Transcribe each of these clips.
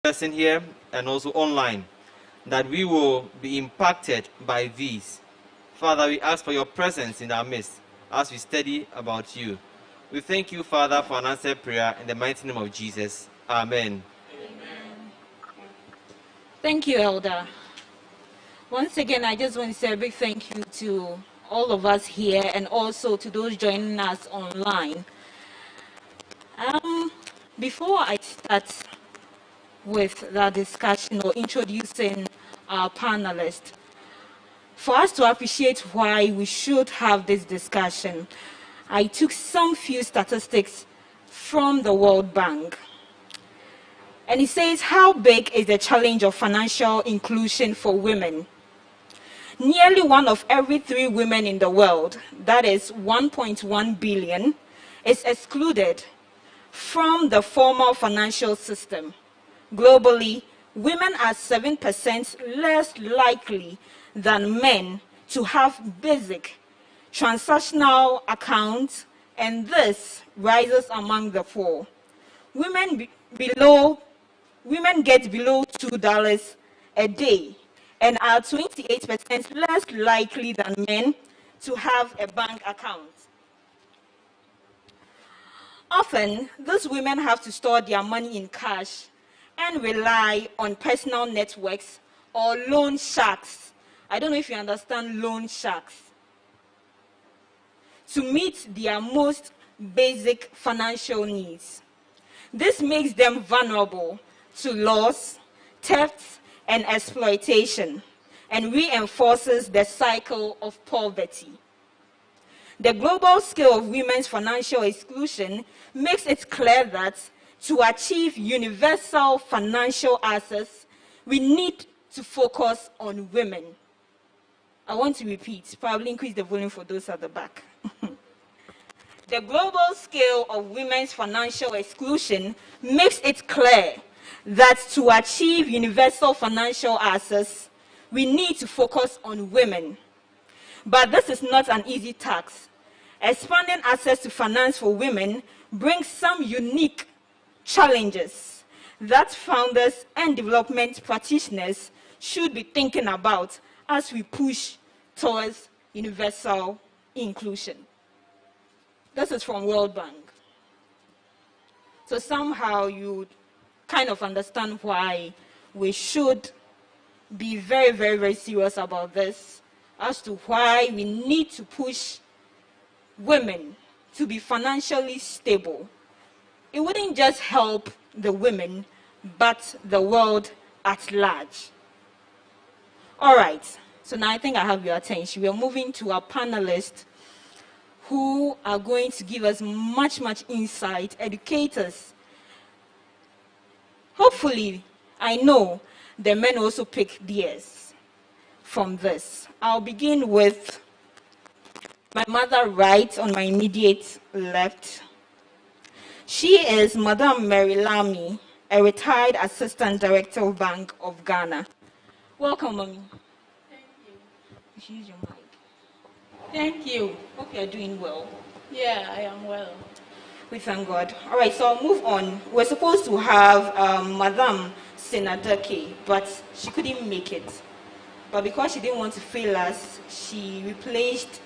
person here and also online, that we will be impacted by these. Father, we ask for your presence in our midst as we study about you. We thank you, Father, for an answered prayer in the mighty name of Jesus. Amen. Amen. Thank you, Elder. Once again, I just want to say a big thank you to all of us here and also to those joining us online. Before I start with the discussion or introducing our panelists, for us to appreciate why we should have this discussion, I took some few statistics from the World Bank. And it says, how big is the challenge of financial inclusion for women? Nearly 1 of every 3 women in the world, that is 1.1 billion, is excluded from the formal financial system. Globally, women are 7% less likely than men to have basic transactional accounts, and this rises among the poor. Women get below $2 a day and are 28% less likely than men to have a bank account. Often, these women have to store their money in cash and rely on personal networks or loan sharks. I don't know if you understand loan sharks. To meet their most basic financial needs. This makes them vulnerable to loss, theft, and exploitation, and reinforces the cycle of poverty. The global scale of women's financial exclusion makes it clear that to achieve universal financial access, we need to focus on women. I want to repeat, probably increase the volume for those at the back. The global scale of women's financial exclusion makes it clear that to achieve universal financial access, we need to focus on women. But this is not an easy task. Expanding access to finance for women brings some unique challenges that founders and development practitioners should be thinking about as we push towards universal inclusion. This is from World Bank. So somehow you kind of understand why we should be very, very, very serious about this, as to why we need to push women to be financially stable. It wouldn't just help the women, but the world at large. All right, so now I think I have your attention. We are moving to our panelists who are going to give us much, much insight, educate us. Hopefully, I know the men also pick theirs from this. I'll begin with my mother right on my immediate left. She is Madame Mary Lamy, a retired Assistant Director of Bank of Ghana. Welcome, Mommy. Thank you. Use your mic. Thank you. Hope you're doing well. Yeah, I am well. We thank God. All right, so I'll move on. We're supposed to have Madame Senadake, but she couldn't make it. But because she didn't want to fail us, she replaced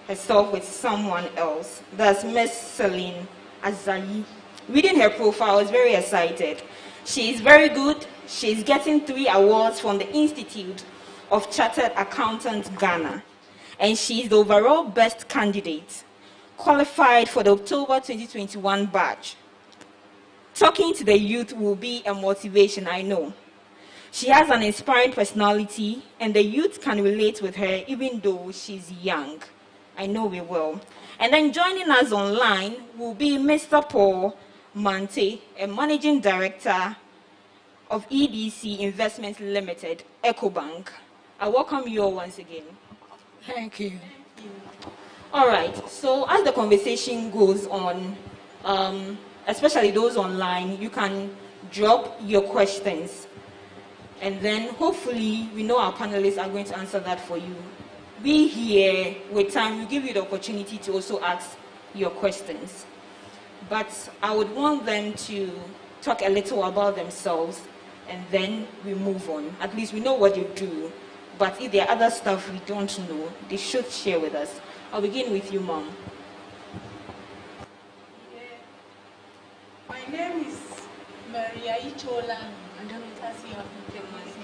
herself with someone else. That's Miss Celine Azayi. Reading her profile, I was very excited. She is very good. She's getting 3 awards from the Institute of Chartered Accountants Ghana. And she's the overall best candidate, qualified for the October 2021 batch. Talking to the youth will be a motivation, I know. She has an inspiring personality, and the youth can relate with her even though she's young. I know we will. And then joining us online will be Mr. Paul Mante, a managing director of EDC Investment Limited, EcoBank. I welcome you all once again. Thank you. All right, so as the conversation goes on, especially those online, you can drop your questions. And then hopefully, we know our panelists are going to answer that for you. We here, with time, will give you the opportunity to also ask your questions. But I would want them to talk a little about themselves and then we move on. At least we know what you do. But if there are other stuff we don't know, they should share with us. I'll begin with you, Mom. My name is Maria Ichola. As you have introduced me.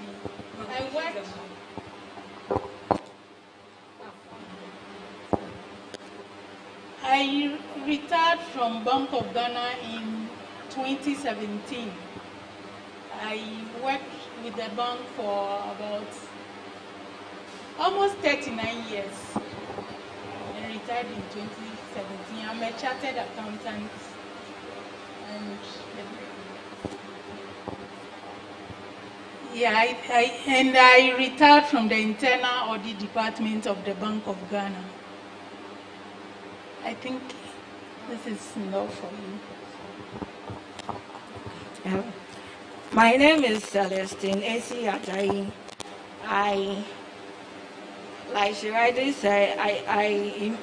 I retired from Bank of Ghana in 2017. I worked with the bank for about almost 39 years and retired in 2017. I'm a chartered accountant and I retired from the internal audit department of the Bank of Ghana. I think this is enough for you. My name is Celestine S.D.A. Like she rightly said, I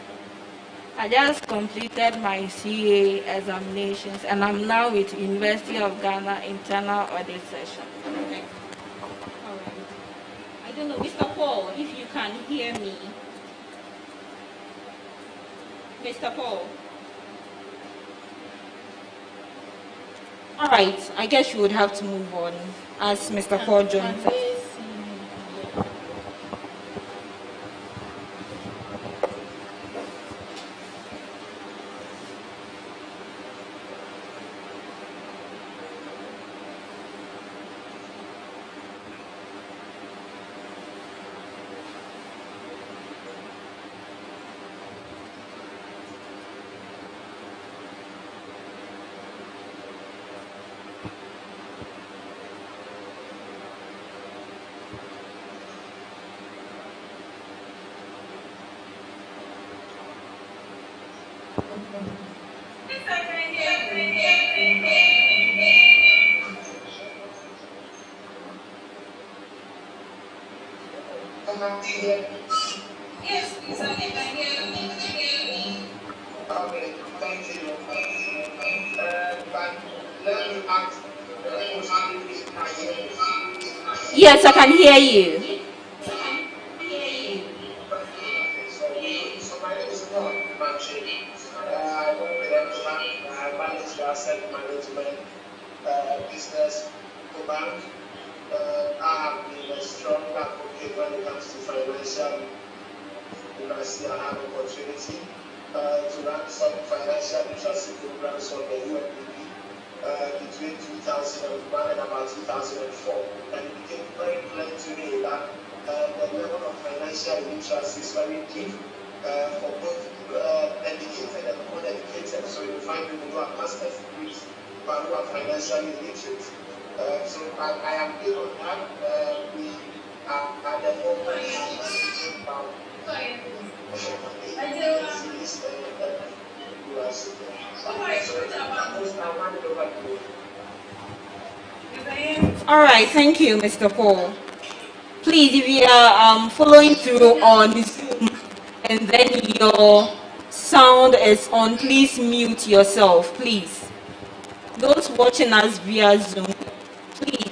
just completed my CA examinations and I'm now with University of Ghana internal audit session. Okay. All right. I don't know, Mr. Paul, if you can hear me. Mr. Paul. All right, I guess you would have to move on as Mr. Paul joins us. Yes, please, I can hear you. Okay, thank you. But let me ask, Yes, I can hear you. so my name is Paul Manche. I work with Ecobank. I manage the asset management business for bank. I have been a strong advocate when it comes to financial literacy. I have opportunity to run some financial literacy programs on the UNDP between 2001 and about 2004. And it became very clear to me that the level of financial literacy is very deep for both educated and uneducated. So you find people who have master's degrees but who are financially illiterate. So I am big on that. We are at the moment about All right, thank you, Mr. Paul. Please, if you are following through on Zoom and then your sound is on, please mute yourself, please. Those watching us via Zoom, please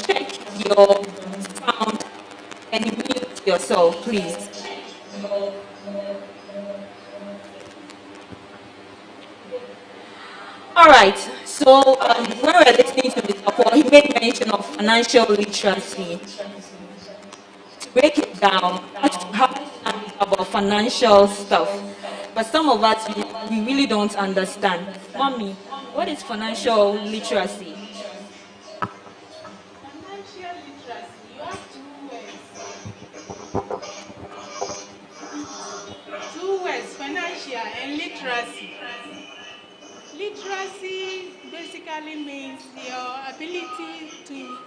check your sound and mute yourself, please. All right, so when we're listening to Mr. Paul, he made mention of financial literacy. To break it down, actually have studies about financial stuff, but some of us, we really don't understand. Mommy, what is financial literacy? Financial literacy, you have two words, financial and literacy. Literacy basically means your ability to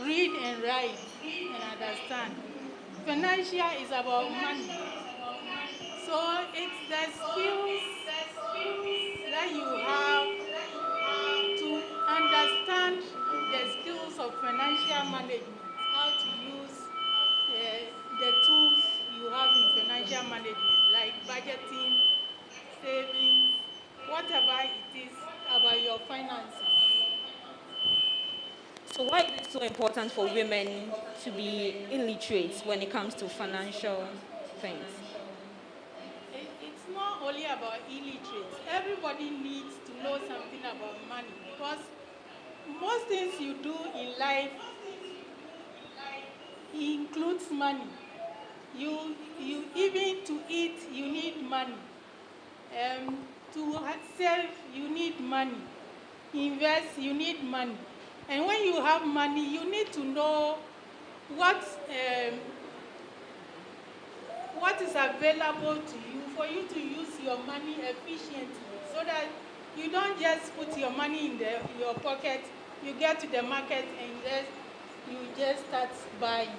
read and write and understand. Financial is about money. So it's the skills that you have to understand the skills of financial management, how to use the tools you have in financial management, like budgeting, savings, whatever it is about your finances. So why is it so important for women to be illiterate when it comes to financial things? It's not only about illiterates. Everybody needs to know something about money, because most things you do in life includes money. You even to eat, you need money. To sell, you need money. Invest, you need money. And when you have money, you need to know what is available to you for you to use your money efficiently, so that you don't just put your money in your pocket, you get to the market and you just start buying.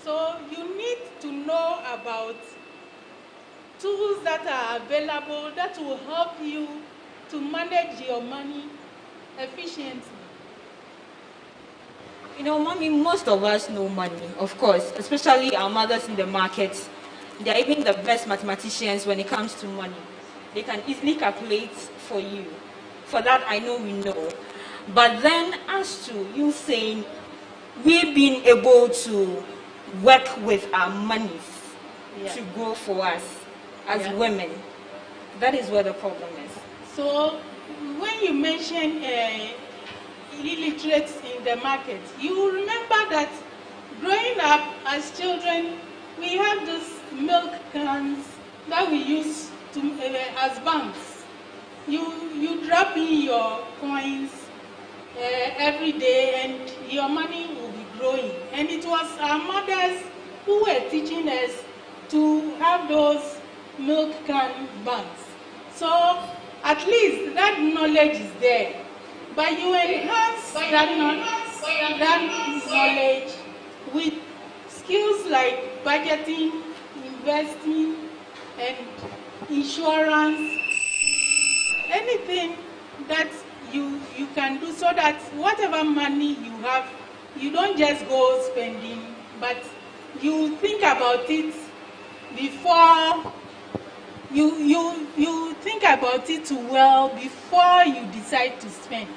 So you need to know about tools that are available that will help you to manage your money efficiently. You know, mommy, most of us know money, of course, especially our mothers in the market. They are even the best mathematicians when it comes to money. They can easily calculate for you. For that, I know we know. But then, as to you saying, we've been able to work with our monies to go for us as women, that is where the problem is. So, when you mention illiterates in the market, you remember that growing up as children, we have these milk cans that we use to as banks. You drop in your coins every day, and your money will be growing. And it was our mothers who were teaching us to have those milk can banks. So at least that knowledge is there. But you enhance that knowledge with skills like budgeting, investing, and insurance, anything that you can do, so that whatever money you have, you don't just go spending, but you think about it before you think about it well before you decide to spend.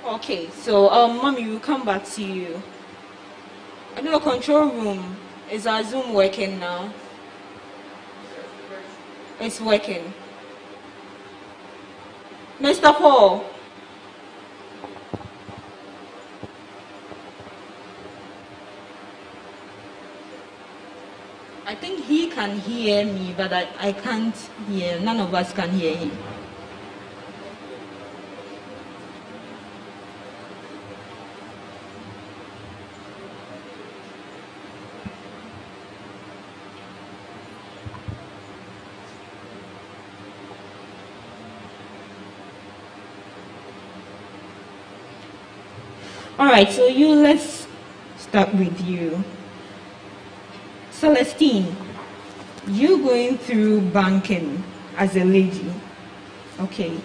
Okay, so mommy, we'll come back to you. I know the control room. Is our Zoom working now? It's working. Mr. Paul. I think he can hear me, but I can't hear. None of us can hear him. All right, so let's start with you. Celestine, you going through banking as a lady, okay,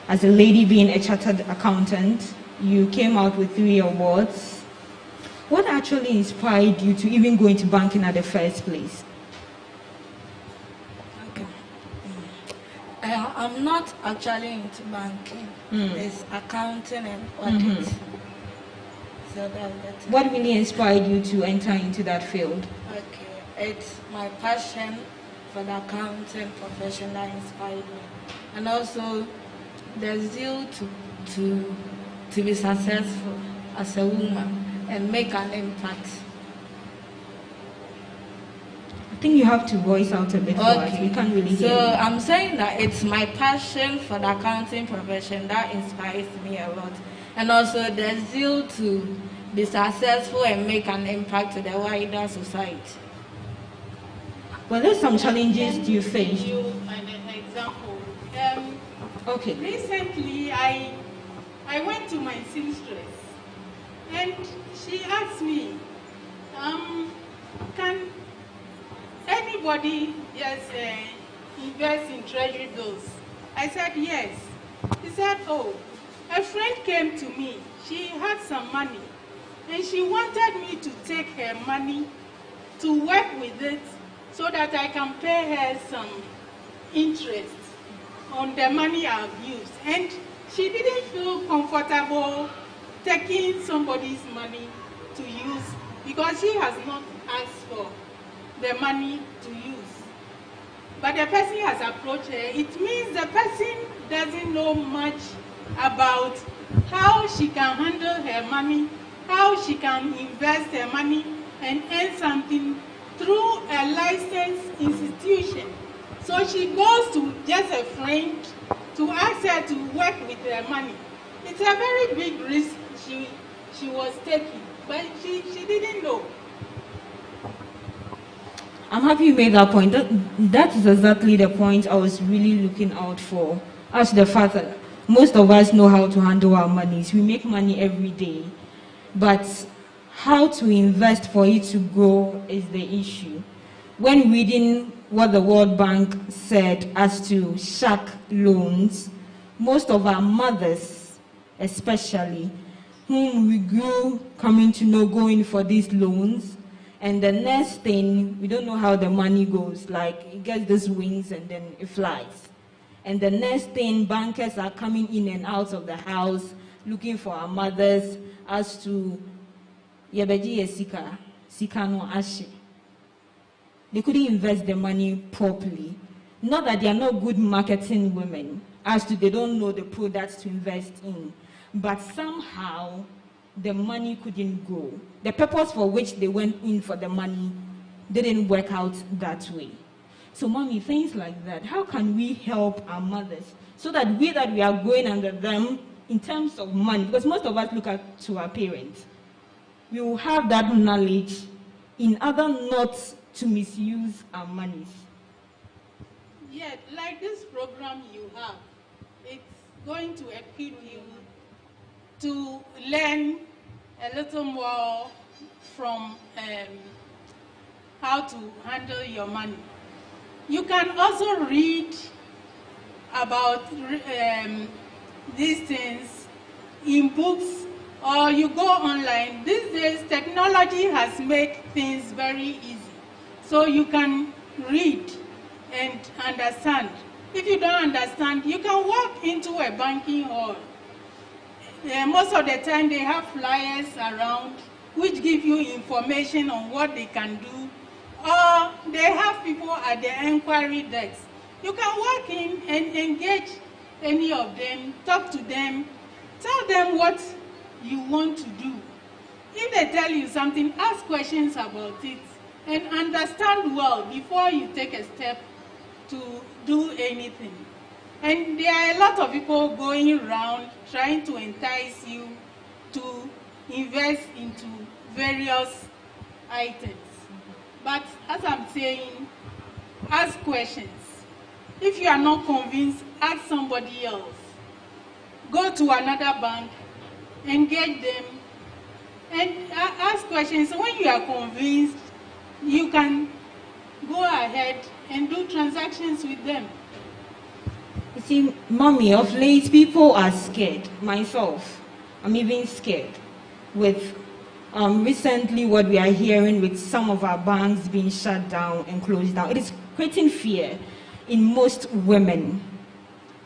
as a lady being a chartered accountant, you came out with 3 awards. What actually inspired you to even go into banking at the first place? Okay. I'm not actually into banking. It's accounting and audit. So that's what really inspired you to enter into that field? Okay. It's my passion for the accounting profession that inspired me, and also the zeal to be successful as a woman and make an impact. I think you have to voice out a bit for us. We can't really hear you. So I'm saying that it's my passion for the accounting profession that inspires me a lot, and also the zeal to be successful and make an impact to the wider society. Well, there's some challenges you face. Give you an example. Okay. Recently, I went to my seamstress, and she asked me, can anybody just invest in treasury bills? I said yes. She said, oh, a friend came to me. She had some money, and she wanted me to take her money to work with it, so that I can pay her some interest on the money I've used. And she didn't feel comfortable taking somebody's money to use because she has not asked for the money to use. But the person has approached her. It means the person doesn't know much about how she can handle her money, how she can invest her money and earn something through a licensed institution. So she goes to just a friend to ask her to work with her money. It's a very big risk she was taking, but she didn't know. I'm happy you made that point. That is exactly the point I was really looking out for. As the father, most of us know how to handle our monies. We make money every day. But how to invest for it to grow is the issue. When reading what the World Bank said as to shark loans, most of our mothers, especially, whom we grew coming to know going for these loans, and the next thing, we don't know how the money goes. Like, it gets these wings and then it flies. And the next thing, bankers are coming in and out of the house, looking for our mothers as to, yebeji sika no ashe. They couldn't invest the money properly. Not that they are not good marketing women, as to they don't know the products to invest in. But somehow, the money couldn't go. The purpose for which they went in for the money didn't work out that way. So, mommy, things like that, how can we help our mothers so that we are going under them in terms of money? Because most of us look up to our parents. We will have that knowledge in order not to misuse our monies. Yeah, like this program you have, it's going to equip you to learn a little more from how to handle your money. You can also read about these things in books, or you go online. These days, technology has made things very easy. So you can read and understand. If you don't understand, you can walk into a banking hall. Most of the time they have flyers around which give you information on what they can do, or they have people at the inquiry desk. You can walk in and engage any of them, talk to them, tell them what you want to do. If they tell you something, ask questions about it and understand well before you take a step to do anything. And there are a lot of people going around trying to entice you to invest into various items. But as I'm saying, ask questions. If you are not convinced, ask somebody else. Go to another bank, engage them, and ask questions. So when you are convinced, you can go ahead and do transactions with them. You see, mommy, of late, people are scared. Myself, I'm even scared with recently what we are hearing with some of our banks being shut down and closed down. It is creating fear in most women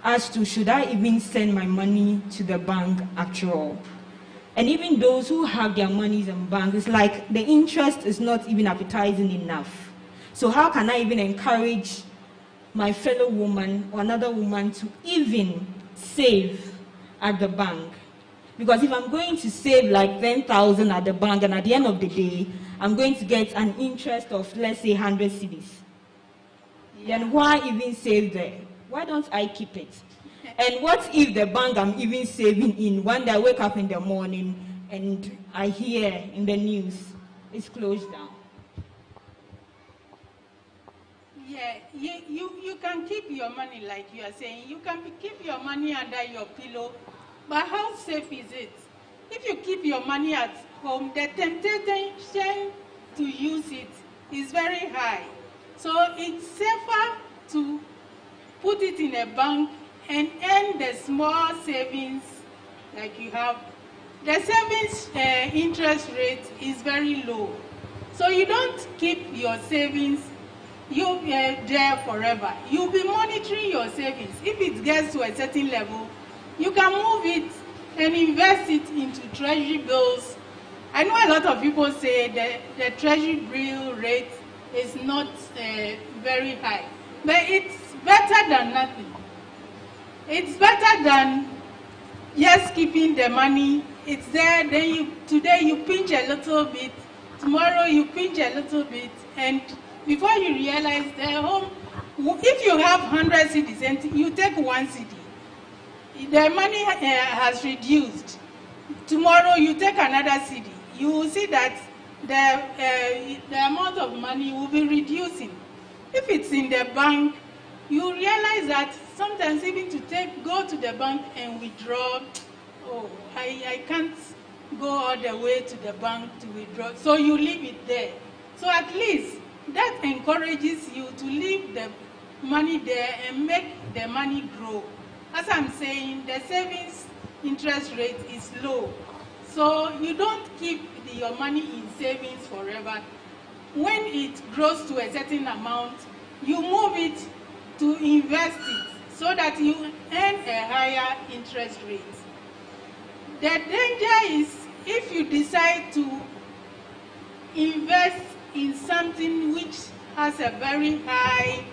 as to should I even send my money to the bank after all. And even those who have their monies in banks, it's like the interest is not even appetizing enough. So how can I even encourage my fellow woman or another woman to even save at the bank? Because if I'm going to save like 10,000 at the bank and at the end of the day, I'm going to get an interest of, let's say, 100 cedis. Then why even save there? Why don't I keep it? And what if the bank I'm even saving in, one day I wake up in the morning and I hear in the news it's closed down? Yeah, you can keep your money like you are saying. You can keep your money under your pillow, but how safe is it? If you keep your money at home, the temptation to use it is very high. So it's safer to put it in a bank and earn the small savings like you have. The savings interest rate is very low. So you don't keep your savings there forever. You'll be monitoring your savings. If it gets to a certain level, you can move it and invest it into treasury bills. I know a lot of people say that the treasury bill rate is not very high, but it's better than nothing. It's better than just keeping the money. It's there, then today you pinch a little bit, tomorrow you pinch a little bit, and before you realize if you have 100 cedis and you take 1 cedi, the money has reduced. Tomorrow you take another cedi, you will see that the amount of money will be reducing. If it's in the bank, you realize that sometimes even to go to the bank and withdraw, I can't go all the way to the bank to withdraw. So you leave it there. So at least that encourages you to leave the money there and make the money grow. As I'm saying, the savings interest rate is low. So you don't keep your money in savings forever. When it grows to a certain amount, you move it to invest it so that you earn a higher interest rate. The danger is if you decide to invest in something which has a very high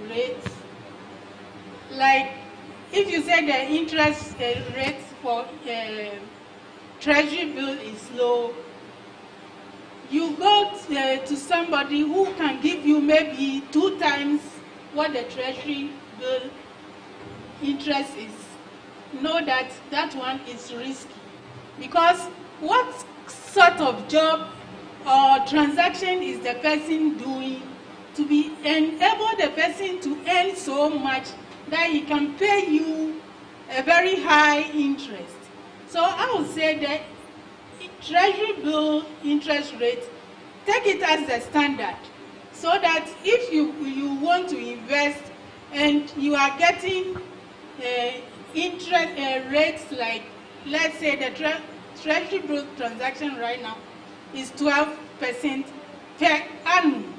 rate, like if you say the interest rate for treasury bill is low, you go to somebody who can give you maybe 2 times what the treasury bill interest is. Know that that one is risky, because what sort of job or transaction is the person doing to enable the person to earn so much that he can pay you a very high interest? So I would say that treasury bill interest rate, take it as the standard, so that if you want to invest and you are getting interest rates, like let's say the treasury bill transaction right now is 12% per annum,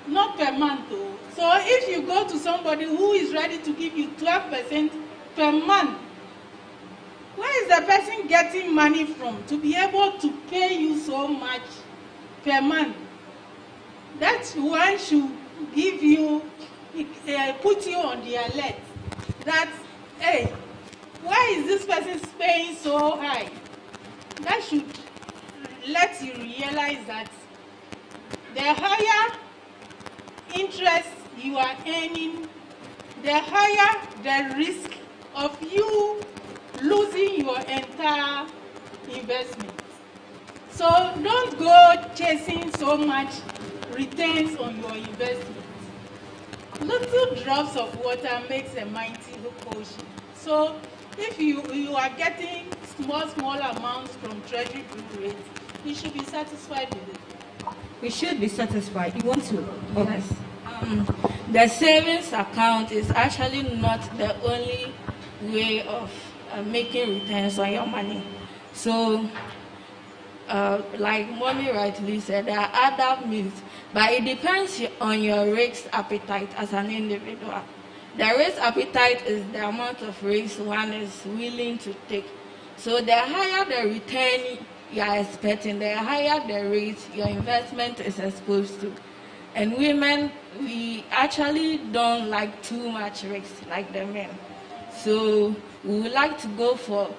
not per month though. So if you go to somebody who is ready to give you 12% per month, where is the person getting money from to be able to pay you so much per month? That one should give you, put you on the alert that, hey, why is this person paying so high? That should let you realize that the higher interest you are earning, the higher the risk of you losing your entire investment. So don't go chasing so much returns on your investment. Little drops of water makes a mighty ocean. So if you are getting small amounts from treasury bill rates, you should be satisfied with it. We should be satisfied. You want to? Okay. Yes. The savings account is actually not the only way of making returns on your money. So, like Mommy rightly said, there are other means, but it depends on your risk appetite as an individual. The risk appetite is the amount of risk one is willing to take. So the higher the return you are expecting, the higher the rate your investment is exposed to. And women, we actually don't like too much risk like the men. So we would like to go for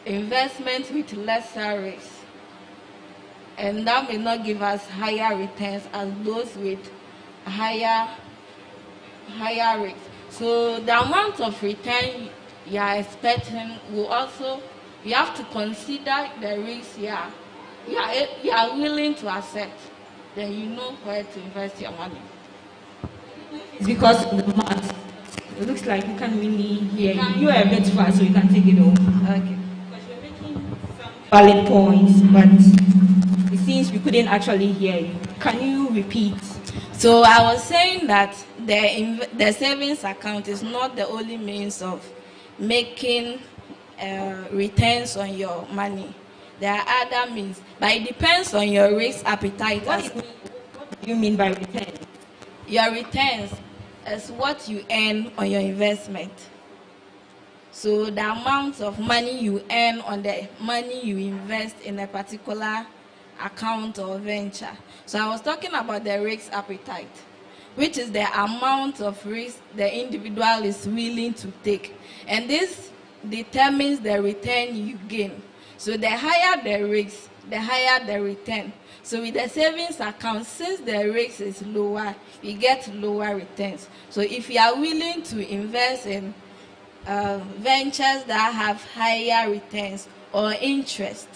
investment with lesser risk. And that may not give us higher returns as those with higher risk. So the amount of return you are expecting will also, you have to consider the risk you are willing to accept. Then you know where to invest your money. It's because of the math. It looks like you can't really hear you. You are a bit fast, so you can take it off. Okay. Because you're making some valid points, but it seems we couldn't actually hear you. Can you repeat? So I was saying that the savings account is not the only means of making returns on your money. There are other means, but it depends on your risk appetite. What do you mean by return? Your returns is what you earn on your investment. So the amount of money you earn on the money you invest in a particular account or venture. So I was talking about the risk appetite, which is the amount of risk the individual is willing to take. And this determines the return you gain. So the higher the risk, the higher the return. So with the savings account, since the risk is lower, you get lower returns. So if you are willing to invest in ventures that have higher returns or interest,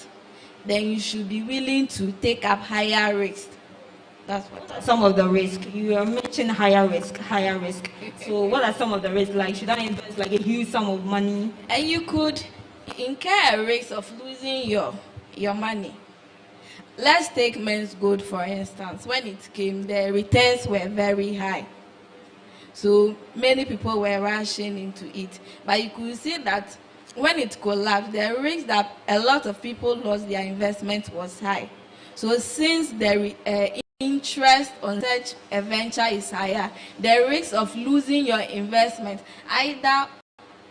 then you should be willing to take up higher risk. That's what Some of the risk you are mentioning higher risk, higher risk. So what are some of the risks? Like, should I invest like a huge sum of money? And you could incur a risk of losing your money. Let's take men's gold for instance. When it came, the returns were very high. So many people were rushing into it. But you could see that when it collapsed, the risk that a lot of people lost their investment was high. So since the interest on such a venture is higher, the risk of losing your investment, either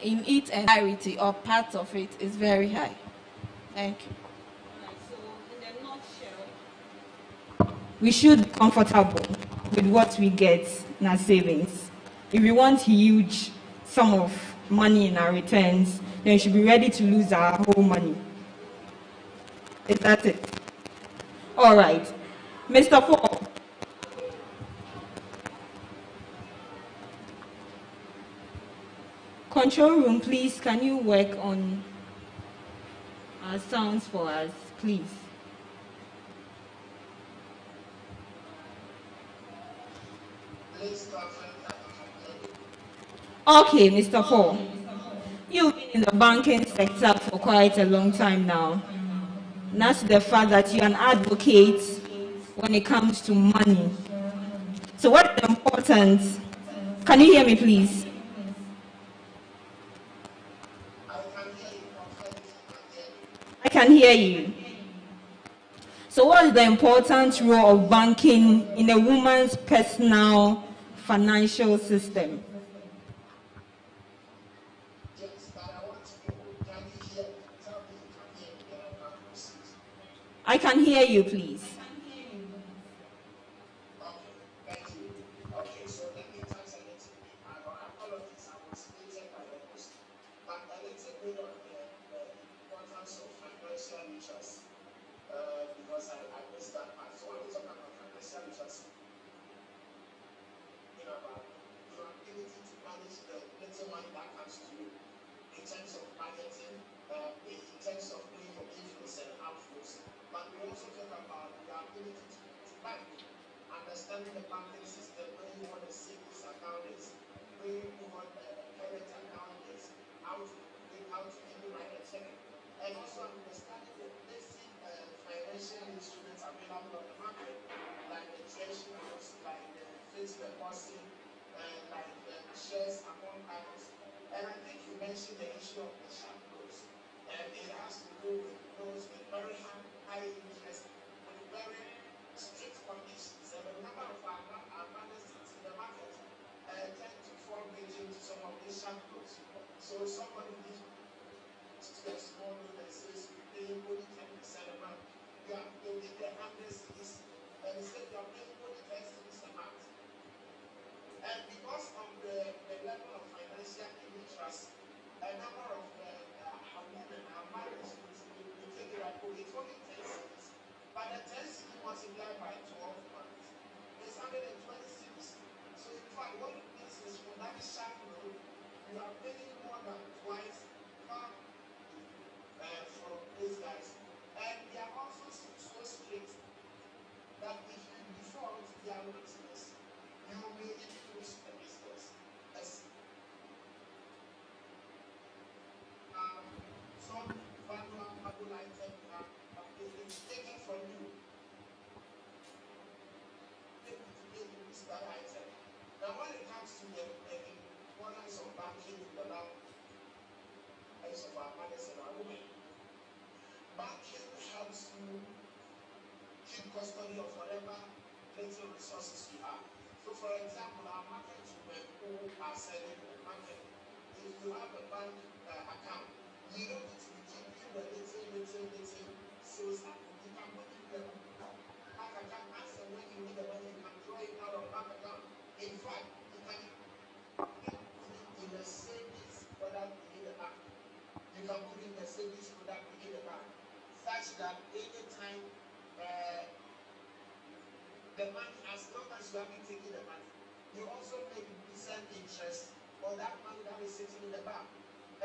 in its entirety or part of it, is very high. Thank you. So in a nutshell, we should be comfortable with what we get in our savings. If we want huge sum of money in our returns, then we should be ready to lose our whole money. Is that it? All right. Mr. Paul. Control room, please, can you work on our sounds for us, please? Okay, Mr. Paul. You've been in the banking sector for quite a long time now. And that's the fact that you're an advocate when it comes to money. So what's the importance? Can you hear me, please? I can hear you. So what is the important role of banking in a woman's personal financial system? I can hear you, please. Because I missed that part. So when we talk about financial literacy, about your ability to manage the little money that comes to you in terms of budgeting, in terms of doing your inflows and outflows. But we also talk about your ability to bank, understanding the banking system, where you want to see this account is, where you want the current account is, how to even write a check, and also understanding the basic financial instruments available on the market, like the treasury notes, like the fixed deposit, like the shares among others. And I think you mentioned the issue of the sharp notes, and it has to do with those with very high interest, with very strict conditions. And a number of our managers in the market tend to fall victim to some of these sharp notes. So somebody needs to a small loan that says you pay only 10% a month. You are paying the 100 cities, and it says you are paying only 10 cities a month. And because of the level of financial illiteracy, a number of our women, our marriages, we take it like, oh, it's only 10 cities. But the 10 cities multiplied by 12 months is 120 cities. So in fact, what it means is for that sharp loan, you are paying more than twice from these guys. And they are also so strict that if you default their business, you may even lose the business. Some valuable item is taken from you. Maybe today you lose that item. Now when it comes to the importance of banking in the lives of our mothers and our women, banking helps you keep custody of whatever little resources you have. So for example, our market women who are selling in the market, if you have a bank account, you don't need to be keeping the little source account. You can put it in the bank account. As and when you need the money, you can draw it out of bank account. In fact, you can put it in the savings product within the bank. You can put in the savings product within the bank, such that anytime the money, as long as you have been taking the money, you also make decent interest on that money that is sitting in the bank.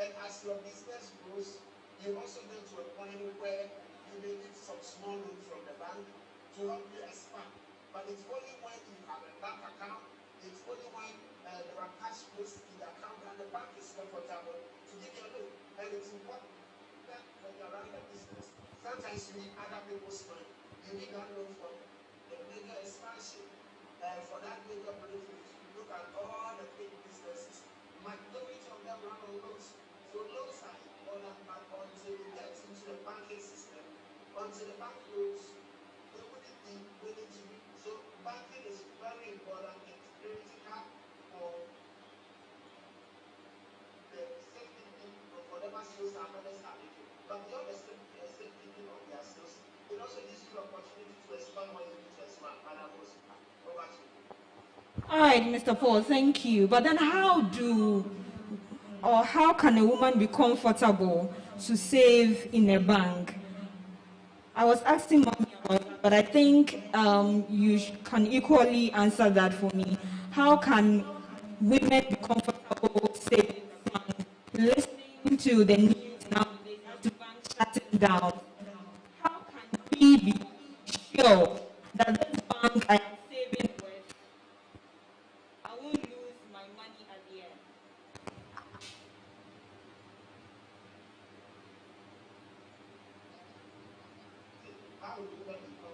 And as your business grows, you also get to a point where you may need some small loan from the bank to help you expand. But it's only when you have a bank account, it's only when there are cash flows in the account that the bank is comfortable to give you a loan. And it's important that when you're running a business, sometimes you need other people's money. You need that loan from the major expansion. For that major breakthrough, look at all the big businesses. Majority of them run on loans. So loans are important, but until it gets into the banking system, until the bank closes, they wouldn't be willing to. So banking is very important. It's critical for the safety of whatever skills our mothers are making. But beyond the safety of their skills, it also gives you the opportunity to expand when you need to expand. Over to you. All right, Mr. Paul, thank you. But then how can a woman be comfortable to save in a bank? I was asking mommy about that, but I think you can equally answer that for me. How can women be comfortable saving in a bank? Listening to the news nowadays, as the bank shutting down, how can we be sure that this bank I am saving with, I won't lose my money at the end? How would you make it go?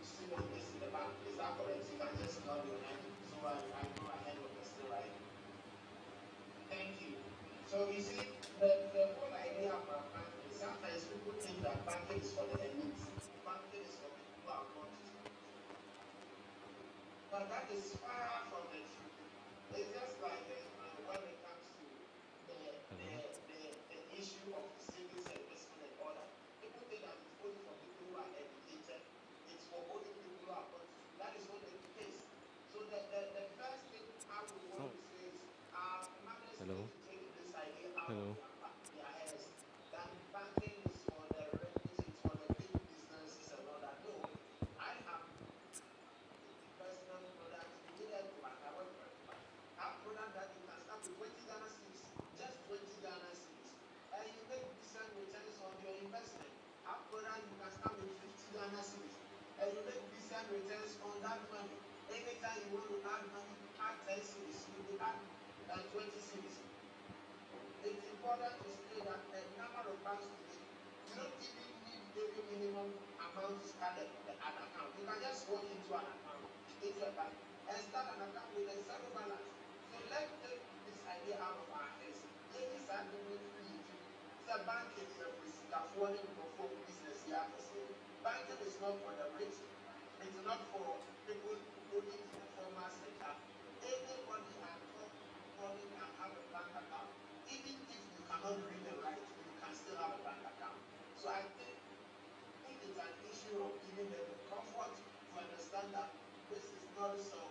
Still invest in the bank. Is that correct? You can just nod your head. So I go ahead of the story, right? Thank you. So you see, the whole idea about banking is sometimes people think that banking is for the elite. Banking is for people who are born to school. But that is far from the truth. It's just like when it comes to the issue of savings and investment and all that. People think that it's only for people who are educated. It's for only people who are born to school. That is not the case. So the first thing I would want to say is mothers need to take this idea out of their heads. That banking is for the rich, it's for the big businesses and all that. No, I have investment products needed to I work for a bank. Have product that you can start with 20 Ghana cedis, just 20 Ghana cedis, and you make decent returns on your investment. Have product you can start with 50 Ghana cedis, and you make decent returns on that money. Anytime you want to add money, add 10 cedis, you will add 20 cedis. It's important to say that a number of banks today, you don't even need every minimum amount to start an account. You can just walk into an account, into a bank, and start an account with a zero balance. So let's take this idea out of our heads. Ladies are doing free. It's a banking service that's running for business here. Banking is not for the rich. It's not for people going to the formal sector. Anybody at top money can have a bank account. Even if you cannot read and write, you can still have a bank account. So I think it's an issue of giving them the comfort to understand that this is not some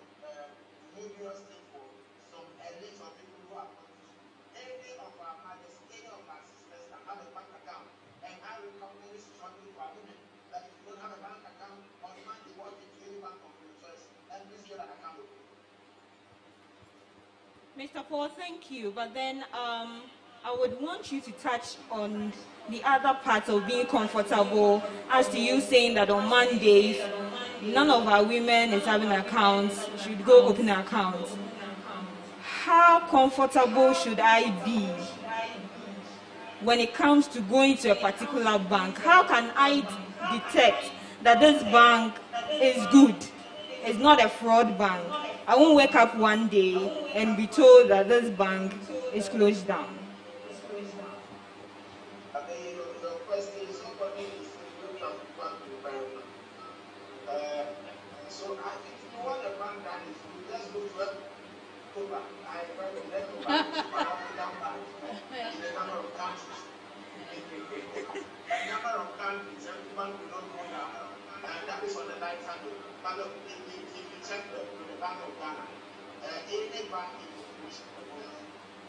dubious thing for some elite of people who are confused. Any of our mothers, any of our sisters can have a bank account. And I recommend struggling for women that if you don't have a bank account, on Monday walk into any bank of your choice and please get an account open. Mr. Paul, thank you. But then I would want you to touch on the other part of being comfortable, as to you saying that on Mondays, none of our women is having accounts, should go open accounts. How comfortable should I be when it comes to going to a particular bank? How can I detect that this bank is good? It's not a fraud bank. I won't wake up one day and be told that this bank is closed down. Your question is equally important to the bank. So if you want a bank that is good, just go to a Cuba. I work with Cuba, African bank, in a number of countries. A number of countries, every bank will not go down. And that is on the right hand. But look, if you check the Bank of Ghana, any bank in the operation of the world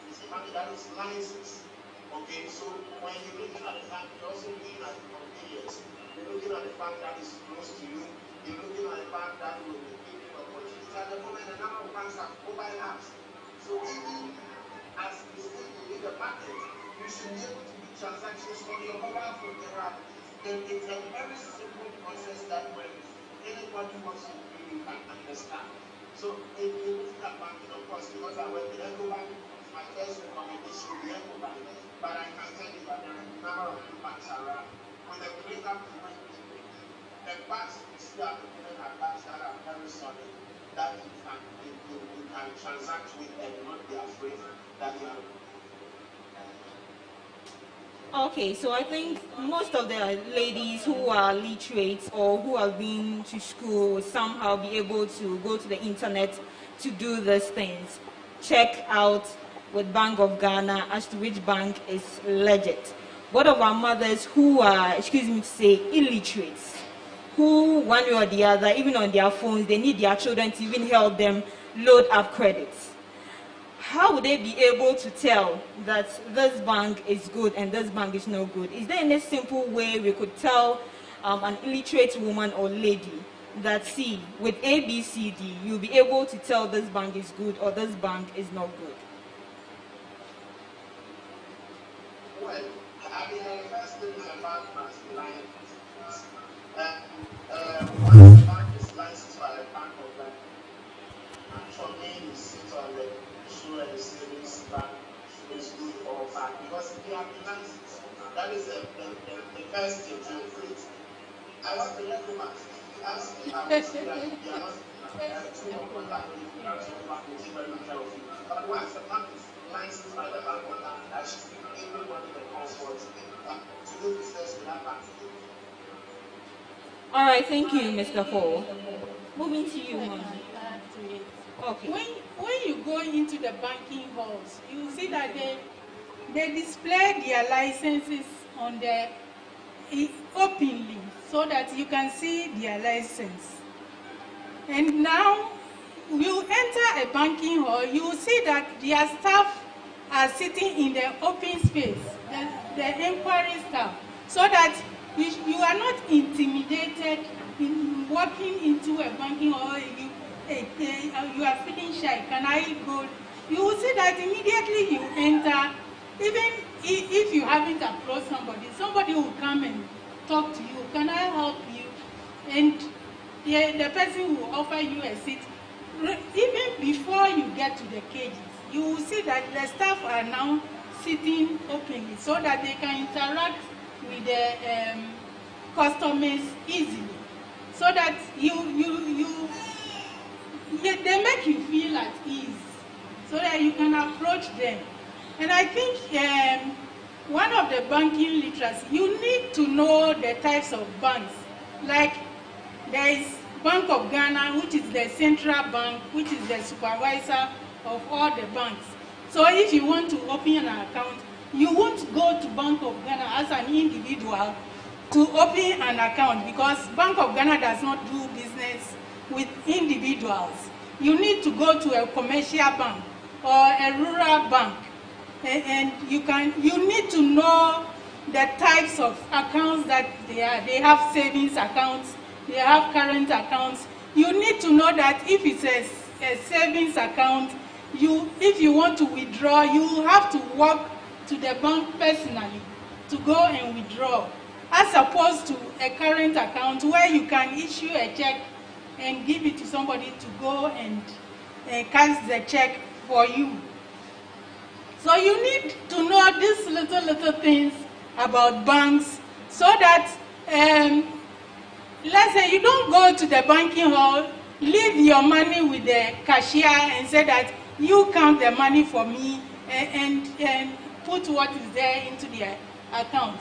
is a bank that is licensed. Okay, so when you're looking at the bank, you're also looking at the convenience. You're looking at the bank that is close to you. You're looking at the bank that will be giving opportunities. At the moment, a number of banks have mobile apps. So even as we stay within the market, you should be able to do transactions on your mobile phone. It's a very simple process that when anybody wants to really understand. So if you look at banking, of course, because I went to EcoBank, my first recommendation would be EcoBank. But I can tell you that there are a number of banks around. With a greater the banks you see at the moment are banks that are very solid, that you can transact with and not be afraid that you are. Okay, so I think most of the ladies who are literate or who have been to school will somehow be able to go to the internet to do these things. Check out with Bank of Ghana as to which bank is legit. What of our mothers who are, excuse me to say, illiterate, who one way or the other, even on their phones, they need their children to even help them load up credits? How would they be able to tell that this bank is good and this bank is no good? Is there any simple way we could tell an illiterate woman or lady that, see, with A, B, C, D, you'll be able to tell this bank is good or this bank is not good? Well, I mean, the first thing is about masculine. Once the bank is licensed by the Bank of Ghana, for me, you sit on the issue and the savings bank is good or bad because they have been licensed. That is the first thing to include. I want to recommend as I would say that they are not too open that way if you have to bank will take very good care of you. But once the bank is licensed by the Bank of Ghana, that should be everybody that comes forward to do business with that bank. All right, thank you, Mr. Hall. Moving to you, ma'am. Okay. When you go into the banking halls, you see that they display their licenses on the openly so that you can see their license. And now you enter a banking hall, you will see that their staff are sitting in the open space, the inquiry staff, so that you are not intimidated in walking into a banking hall. You are feeling shy. Can I go? You will see that immediately you enter. Even if you haven't approached somebody will come and talk to you. Can I help you? And the person will offer you a seat. Even before you get to the cages, you will see that the staff are now sitting openly so that they can interact with the customers easily. So that they make you feel at ease, so that you can approach them. And I think one of the banking literacy, you need to know the types of banks. Like there is Bank of Ghana, which is the central bank, which is the supervisor of all the banks. So if you want to open an account, you won't go to Bank of Ghana as an individual to open an account because Bank of Ghana does not do business with individuals. You need to go to a commercial bank or a rural bank, and you need to know the types of accounts that they are. They have savings accounts, they have current accounts. You need to know that if it's a savings account, if you want to withdraw, you have to walk to the bank personally to go and withdraw, as opposed to a current account where you can issue a check and give it to somebody to go and cash the check for you. So you need to know these little things about banks so that, let's say you don't go to the banking hall, leave your money with the cashier and say that you count the money for me and put what is there into the account.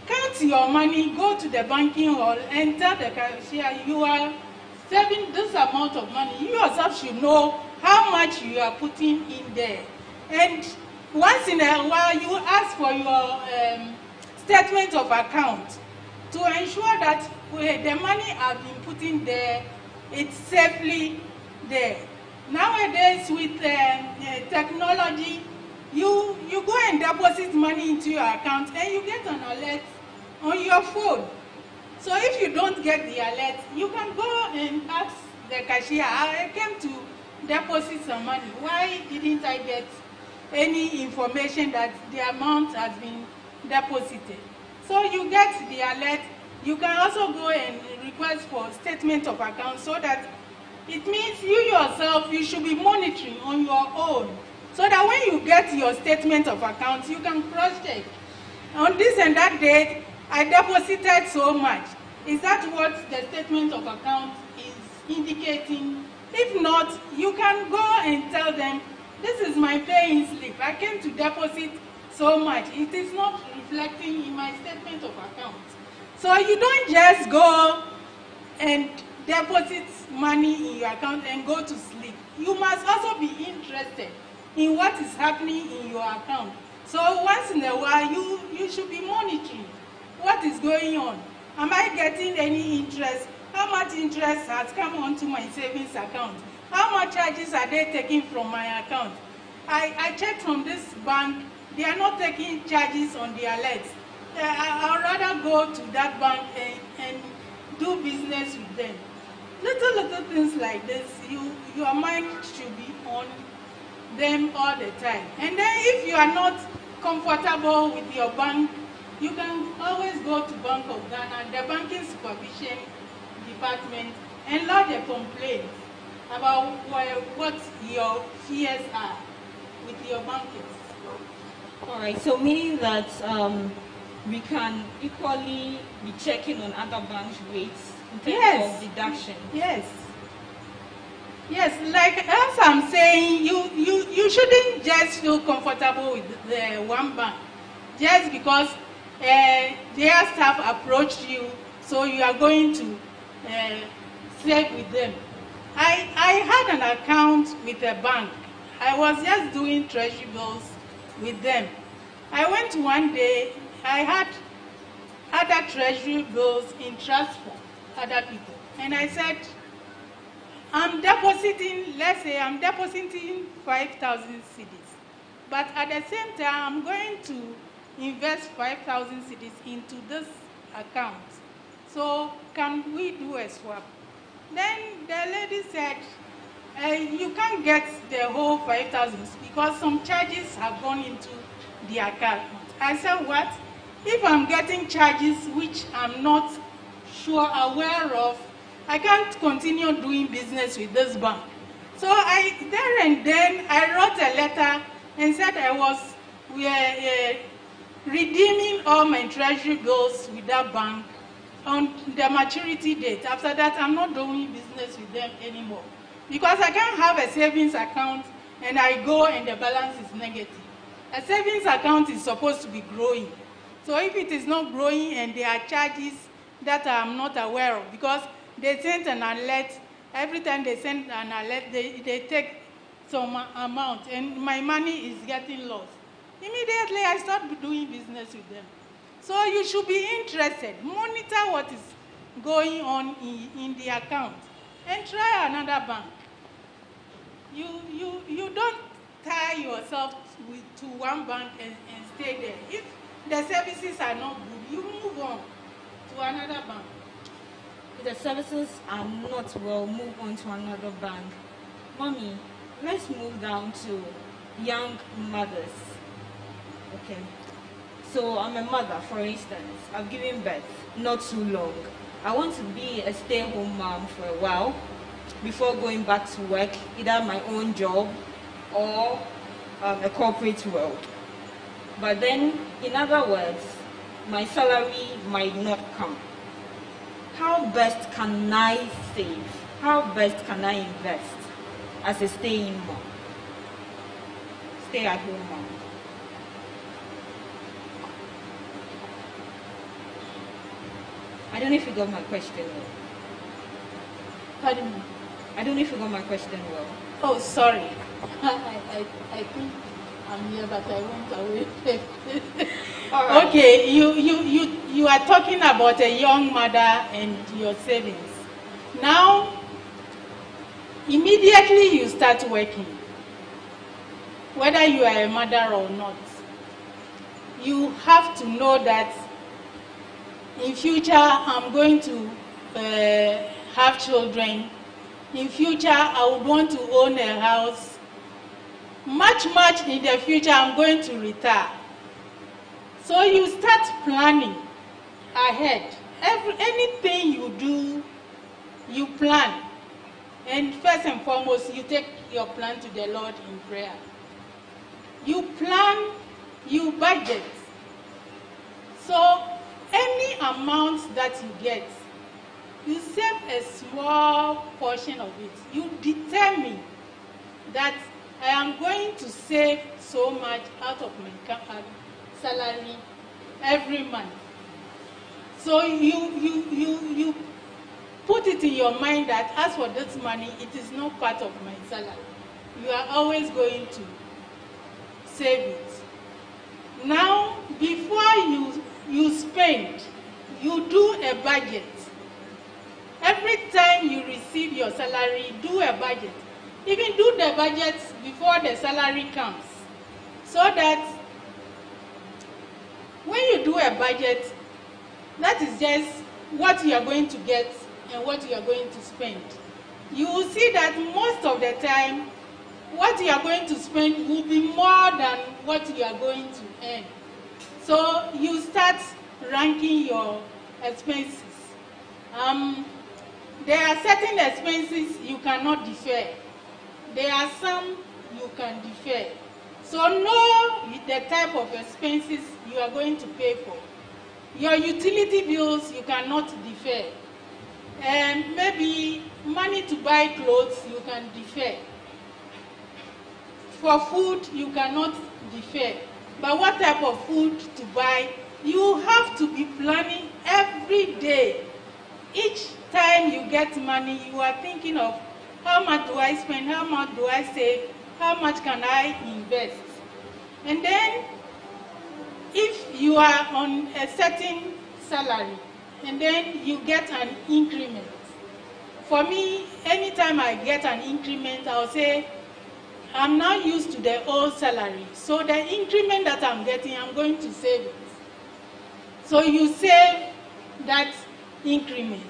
Count your money, go to the banking hall and tell the cashier you are saving this amount of money. You yourself should know how how much you are putting in there. And once in a while, you ask for your statement of account to ensure that the money I've been putting there, it's safely there. Nowadays, with technology, you go and deposit money into your account and you get an alert on your phone. So if you don't get the alert, you can go and ask the cashier, I came to deposit some money. Why didn't I get any information that the amount has been deposited? So you get the alert. You can also go and request for statement of account, so that it means you yourself, you should be monitoring on your own, so that when you get your statement of account, you can cross-check. On this and that date, I deposited so much. Is that what the statement of account is indicating? If not, you can go and tell them, this is my paying slip. I came to deposit so much. It is not reflecting in my statement of account. So you don't just go and deposit money in your account and go to sleep. You must also be interested in what is happening in your account. So once in a while, you should be monitoring what is going on. Am I getting any interest? How much interest has come onto my savings account? How much charges are they taking from my account? I checked from this bank, they are not taking charges on the alerts. I'd rather go to that bank and do business with them. Little things like this, your mind should be on them all the time. And then if you are not comfortable with your bank, you can always go to Bank of Ghana, the Banking Supervision Department, and lodge a complaint about what your fears are with your bankers. All right, so meaning that we can equally be checking on other banks' rates in terms of deduction. Yes. Yes, like as I'm saying, you shouldn't just feel comfortable with the one bank just because their staff approached you, so you are going to save with them. I had an account with a bank. I was just doing treasury bills with them. I went one day, I had other treasury bills in trust for other people. And I said, I'm depositing, let's say I'm depositing 5,000 cedis. But at the same time, I'm going to invest 5,000 cedis into this account. So can we do a swap? Then the lady said, you can't get the whole 5,000 because some charges have gone into the account. I said, what? If I'm getting charges which I'm not sure aware of, I can't continue doing business with this bank. So there and then I wrote a letter and said I was redeeming all my treasury bills with that bank on the maturity date. After that, I'm not doing business with them anymore. Because I can't have a savings account and I go and the balance is negative. A savings account is supposed to be growing. So if it is not growing and there are charges that I'm not aware of, because they send an alert, every time they send an alert, they take some amount and my money is getting lost. Immediately I start doing business with them. So you should be interested, monitor what is going on in the account and try another bank. You don't tie yourself to one bank and stay there. If the services are not good, you move on to another bank. If the services are not well, move on to another bank. Mommy, let's move down to young mothers. Okay. So I'm a mother, for instance. I've given birth not too long. I want to be a stay-at-home mom for a while before going back to work, either my own job or a corporate world. But then, in other words, my salary might not come. How best can I save? How best can I invest as a stay-at-home mom? I don't know if you got my question well. Pardon me? I don't know if you got my question well. Oh, sorry. I think I'm here, but I went away. All right. Okay, you are talking about a young mother and your savings. Now, immediately you start working, whether you are a mother or not, you have to know that in future I'm going to have children. In future I would want to own a house. Much in the future I'm going to retire. So you start planning ahead. Anything you do, you plan. And first and foremost, you take your plan to the Lord in prayer. You plan, you budget. So any amount that you get, you save a small portion of it. You determine that I am going to save so much out of my salary every month. So you put it in your mind that as for this money, it is not part of my salary. You are always going to save it. Now, before you spend, you do a budget. Every time you receive your salary, do a budget. Even do the budget before the salary comes, so that when you do a budget, that is just what you are going to get and what you are going to spend. You will see that most of the time, what you are going to spend will be more than what you are going to earn. So you start ranking your expenses. There are certain expenses you cannot defer. There are some you can defer. So know the type of expenses you are going to pay for. Your utility bills you cannot defer. And maybe money to buy clothes you can defer. For food you cannot defer. But what type of food to buy, you have to be planning every day. Each time you get money, you are thinking of how much do I spend, how much do I save, how much can I invest. And then, if you are on a certain salary, and then you get an increment. For me, anytime I get an increment, I'll say, I'm now used to the old salary. So the increment that I'm getting, I'm going to save it. So you save that increment.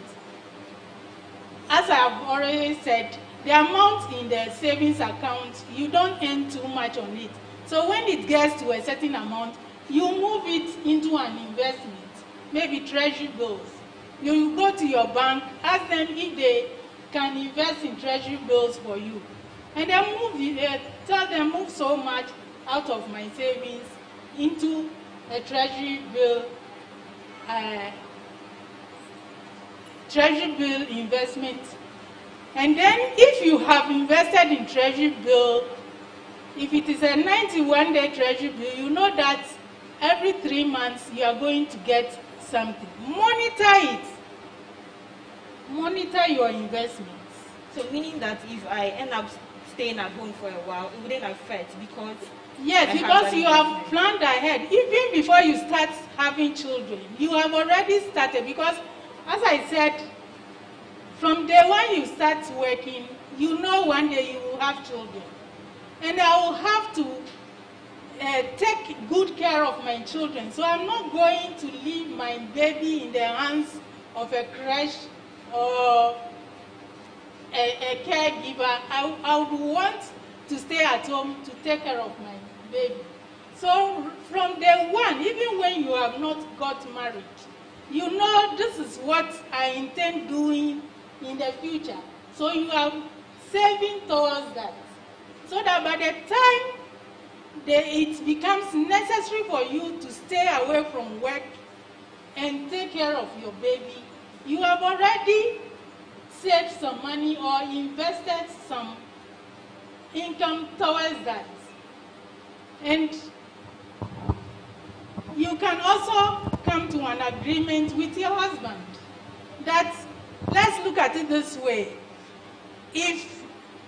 As I have already said, the amount in the savings account, you don't earn too much on it. So when it gets to a certain amount, you move it into an investment, maybe treasury bills. You go to your bank, ask them if they can invest in treasury bills for you. And then tell them move so much out of my savings into a treasury bill investment. And then if you have invested in treasury bill, if it is a 91-day treasury bill, you know that every 3 months you are going to get something. Monitor it. Monitor your investments. So meaning that if I end up staying at home for a while, it wouldn't affect because... Yes, because you have planned ahead. Even before you start having children, you have already started. Because, as I said, from day one you start working, you know one day you will have children. And I will have to take good care of my children. So I'm not going to leave my baby in the hands of a crèche or a caregiver. I would want to stay at home to take care of my baby. So from day one, even when you have not got married, you know this is what I intend doing in the future. So you are saving towards that. So that by the time it becomes necessary for you to stay away from work and take care of your baby, you have already saved some money or invested some income towards that. And you can also come to an agreement with your husband that, let's look at it this way. If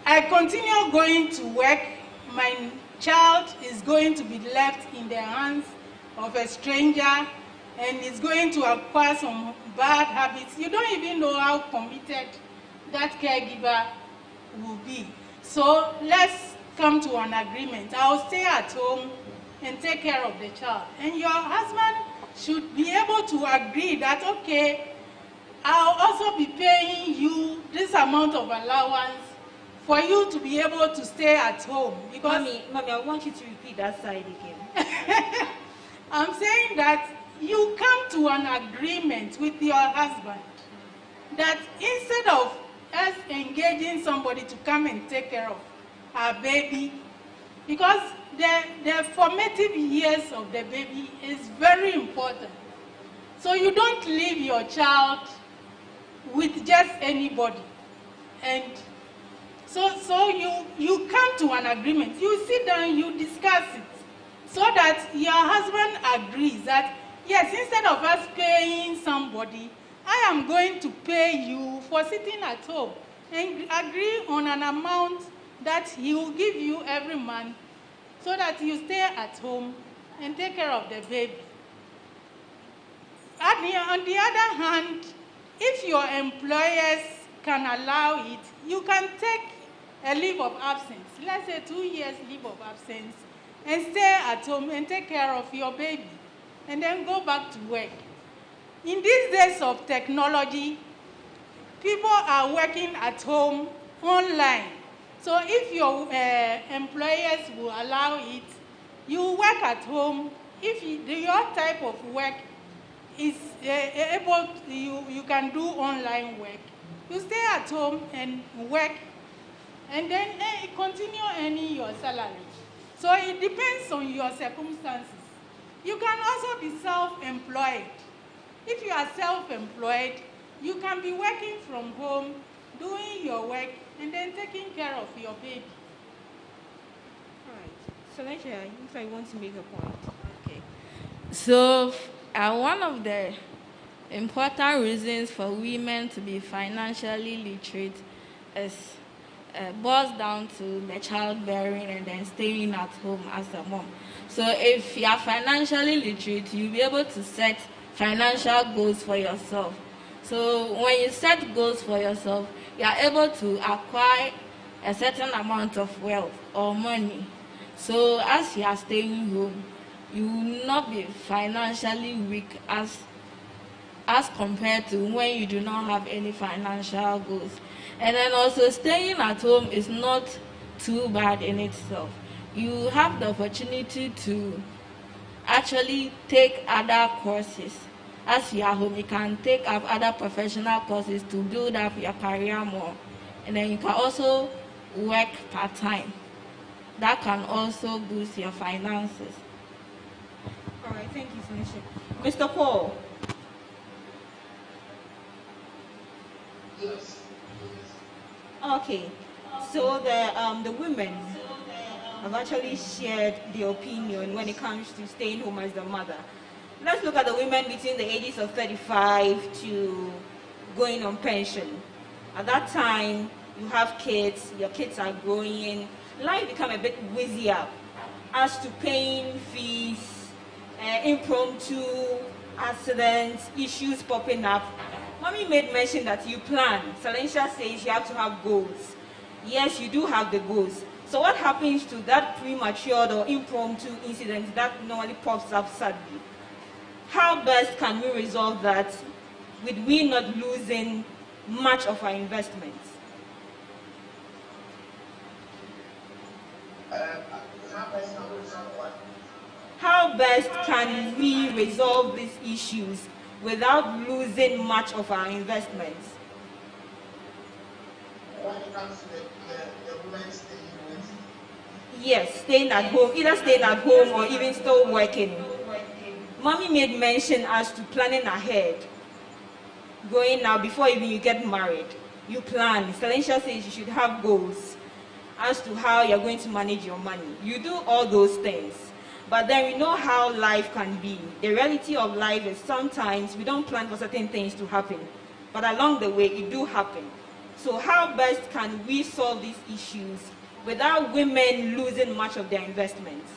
I continue going to work, my child is going to be left in the hands of a stranger and is going to acquire some bad habits. You don't even know how committed that caregiver will be. So let's come to an agreement. I'll stay at home and take care of the child. And your husband should be able to agree that, okay, I'll also be paying you this amount of allowance for you to be able to stay at home. Because Mommy, I want you to repeat that side again. I'm saying that you come to an agreement with your husband that instead of us engaging somebody to come and take care of our baby, because the formative years of the baby is very important. So you don't leave your child with just anybody. And so you come to an agreement. You sit down, you discuss it, so that your husband agrees that, yes, instead of us paying somebody, I am going to pay you for sitting at home, and agree on an amount that he will give you every month so that you stay at home and take care of the baby. On the other hand, if your employers can allow it, you can take a leave of absence, let's say 2 years leave of absence, and stay at home and take care of your baby, and then go back to work. In these days of technology, people are working at home online. So if your employers will allow it, you work at home. If your type of work is able, you can do online work, you stay at home and work, and then continue earning your salary. So it depends on your circumstances. You can also be self-employed. If you are self-employed, you can be working from home, doing your work, and then taking care of your baby. All right. So, Nigeria, if I want to make a point. Okay. So, one of the important reasons for women to be financially literate is boils down to the childbearing and then staying at home as a mom. So if you are financially literate, you'll be able to set financial goals for yourself. So when you set goals for yourself, you are able to acquire a certain amount of wealth or money. So as you are staying home, you will not be financially weak as compared to when you do not have any financial goals. And then also staying at home is not too bad in itself. You have the opportunity to actually take other courses. As you are home, you can take up other professional courses to build up your career more. And then you can also work part-time. That can also boost your finances. All right, thank you, Sonisha. Mr. Paul. Yes. Okay, so the women have actually shared their opinion when it comes to staying home as the mother. Let's look at the women between the ages of 35 to going on pension. At that time, you have kids, your kids are growing, life become a bit busier as to paying fees, impromptu accidents, issues popping up. Mommy made mention that you plan. Salencia says you have to have goals. Yes, you do have the goals. So what happens to that premature or impromptu incident that normally pops up suddenly? How best can we resolve that with we not losing much of our investments? How best can we resolve these issues without losing much of our investments? When it comes to the women staying with, Yes, staying at home, either staying at home or even still working. Mommy made mention as to planning ahead. Going now, before even you get married, you plan. Salencia says you should have goals as to how you're going to manage your money. You do all those things. But then we know how life can be. The reality of life is sometimes we don't plan for certain things to happen. But along the way, it do happen. So how best can we solve these issues without women losing much of their investments?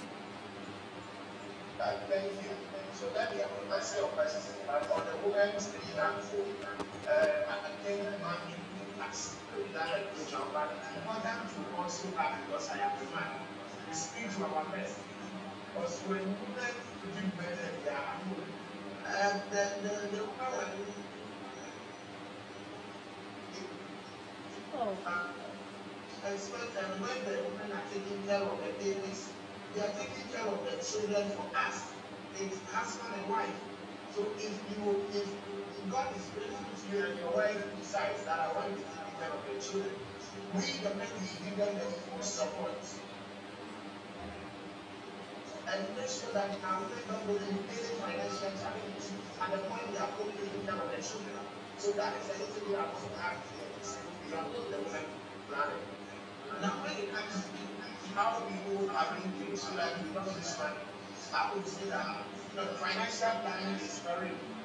Thank you. So let me answer your question. On the women's platform, I think mommy has done a good job, but it's important to also have, because I am a man, to speak to our men. Because when women do better in their home, the woman and when the women are taking care of the babies, they are taking care of the children for us. It's husband and wife. So if God is faithful to you and your wife decides that I want to take care of the children, we the men will give them the full support. And make sure that our women don't go into any financial challenges at the point they are both taking care of their children. So that is a little bit I want to add here beyond the women planning. Now, when it comes to how people are doing things so that we don't lose money, I would say that financial planning is very important.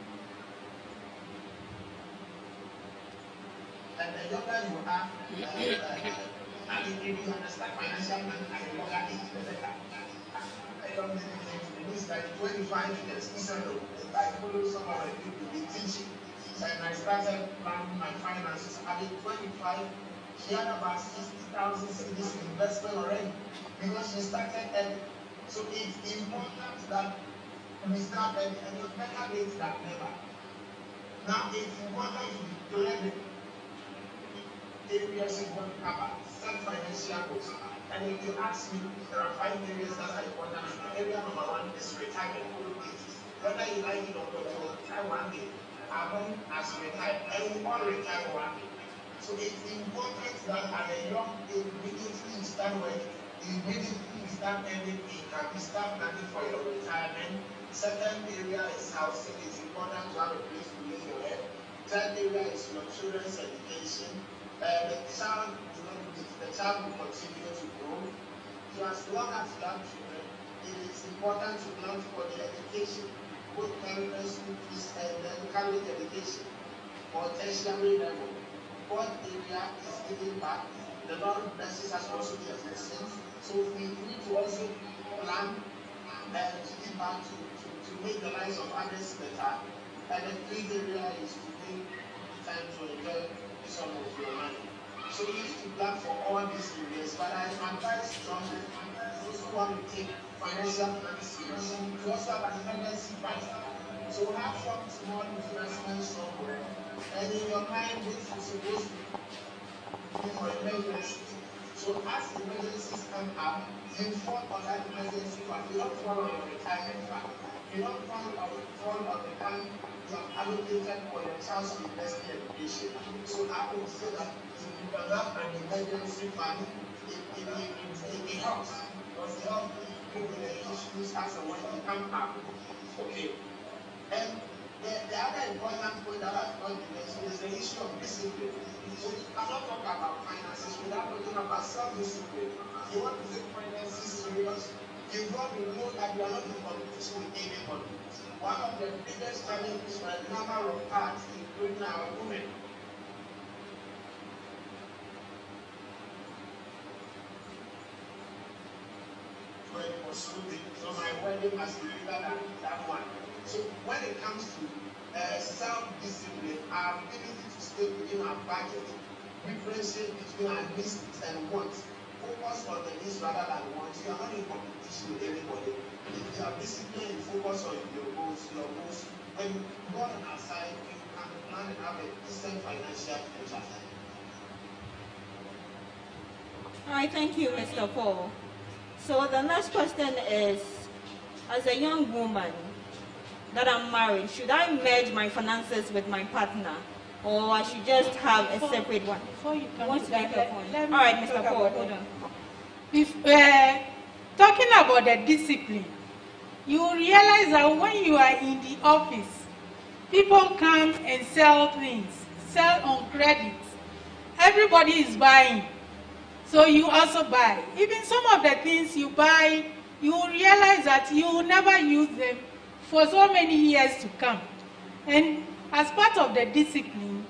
And the younger you are, if you understand financial planning at a younger age, the better. I don't really think it means like 25 years. I follow some of the people they teaching. And I started planning my finances at 25. She had about 60,000 cedis investment already because she started early. So it's important that we start early, and it's better late than never. Now it's important to declare the areas you want to cover, set financial goals. And if you ask me, there are 5 areas that are important. Area number 1 is retirement. Whether you like it or not, you will retire one day. I'm going as retired, and we all retire one day. So it's important that at a young age, immediately you start working, immediately you start earning income, you start planning for your retirement. Second area is housing. It's important to have a place to lay your head. Third area is your children's education. The child will continue to grow. So as long as you have children, it is important to plan for their education, both primary school fees and then college education or tertiary level. Fourth area is giving back. The Lord blesses us also with blessings. So we need to also plan and to give back to make the lives of others better. And the fifth area is to take time to enjoy some of your money. So you need to plan for all these areas, but I advise strongly those who want to take financial planning seriously to also have an emergency fund. So have some small investments somewhere, and in your mind, this is supposed to be for emergencies. So as emergencies come up, you fall on that emergency fund. You don't fall on your retirement fund. You don't fall on the fund you have allocated for your child's university education. So I would say that you can have an emergency fund. It helps. Because it helps people with the issues as and when they come up. Okay. And the other important point that I've got to mention is the issue of discipline. So you cannot talk about finances without talking about self-discipline. You want to take finances serious, you've got to know that you are not in competition with anybody. One of the biggest challenges for a number of parts, including our women, so my wedding must be bigger than that one. So when it comes to self-discipline, our ability to stay within our budget, differentiate between our needs and wants, focus on the needs rather than wants. You are not in competition with anybody. If you are disciplined, you focus on your goals. When you go on our side, you can plan and have a decent financial future. All right, thank you, Mr. Paul. So the next question is, as a young woman that I'm married, should I merge my finances with my partner, or I should just have a separate one? Before you come All to right, Mr. Paul, hold on. If talking about the discipline, you realize that when you are in the office, people come and sell things, sell on credit. Everybody is buying. So you also buy. Even some of the things you buy, you realize that you will never use them for so many years to come. And as part of the discipline,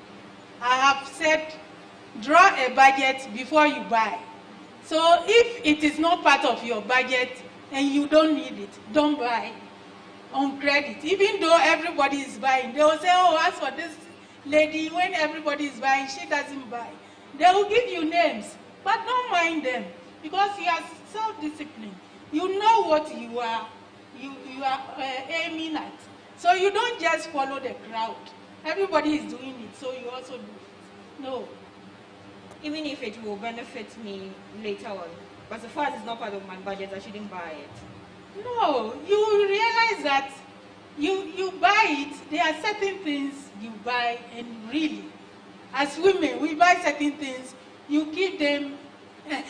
I have said draw a budget before you buy. So if it is not part of your budget and you don't need it, don't buy on credit. Even though everybody is buying, they will say, oh, as for this lady, when everybody is buying, she doesn't buy. They will give you names, but don't mind them because you are self-disciplined. You know what you are aiming at. So you don't just follow the crowd. Everybody is doing it, so you also do it. No. Even if it will benefit me later on, but so far as it's not part of my budget, I shouldn't buy it. No, you realize that you buy it, there are certain things you buy, and really, as women, we buy certain things, you keep them, and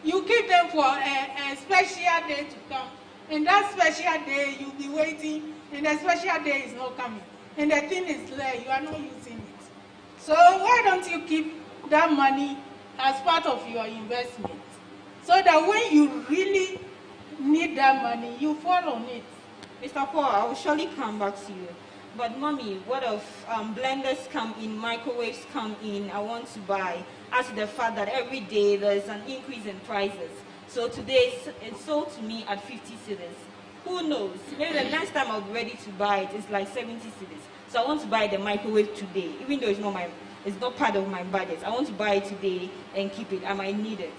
you keep them for a special day to come. And that special day, you'll be waiting, and the special day is not coming. And the thing is there, you are not using it. So why don't you keep that money as part of your investment? So that when you really need that money, you fall on it. Mr. Paul, I will surely come back to you. But mommy, what if blenders come in, microwaves come in, I want to buy, as to the fact that every day there's an increase in prices. So today it's sold to me at 50 cedis. Who knows? Maybe the next time I'll be ready to buy it, it's like 70 cedis. So I want to buy the microwave today, even though it's not part of my budget. I want to buy it today and keep it. I might need it.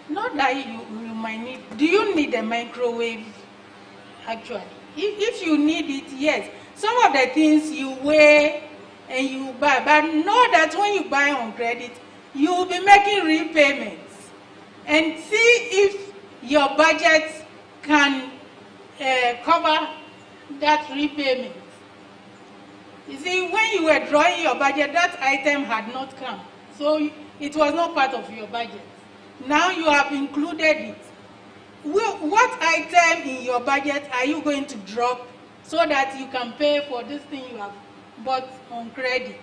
Not that you might need. Do you need a microwave? Actually, if you need it, yes. Some of the things you weigh and you buy, but know that when you buy on credit, you will be making repayments, and see if your budget can cover that repayment. You see, when you were drawing your budget, that item had not come, so it was not part of your budget. Now you have included it. What item in your budget are you going to drop so that you can pay for this thing you have bought on credit?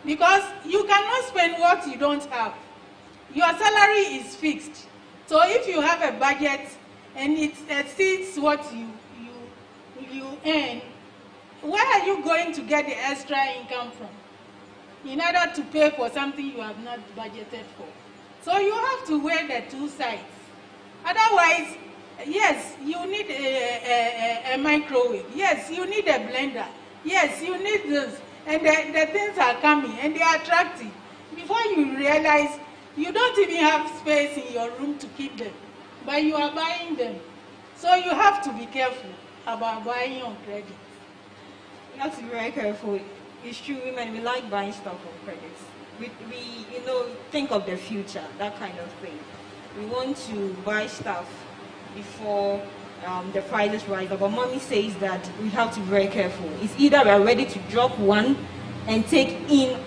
Because you cannot spend what you don't have. Your salary is fixed. So if you have a budget and it exceeds what you earn, where are you going to get the extra income from in order to pay for something you have not budgeted for? So you have to weigh the two sides. Otherwise, yes, you need a microwave. Yes, you need a blender. Yes, you need this. And the things are coming and they are attractive. Before you realize, you don't even have space in your room to keep them, but you are buying them. So you have to be careful about buying on credit. You have to be very careful. It's true, women, we like buying stuff on credit. We think of the future, that kind of thing. We want to buy stuff before the prices rise up. But mommy says that we have to be very careful. It's either we are ready to drop one and take in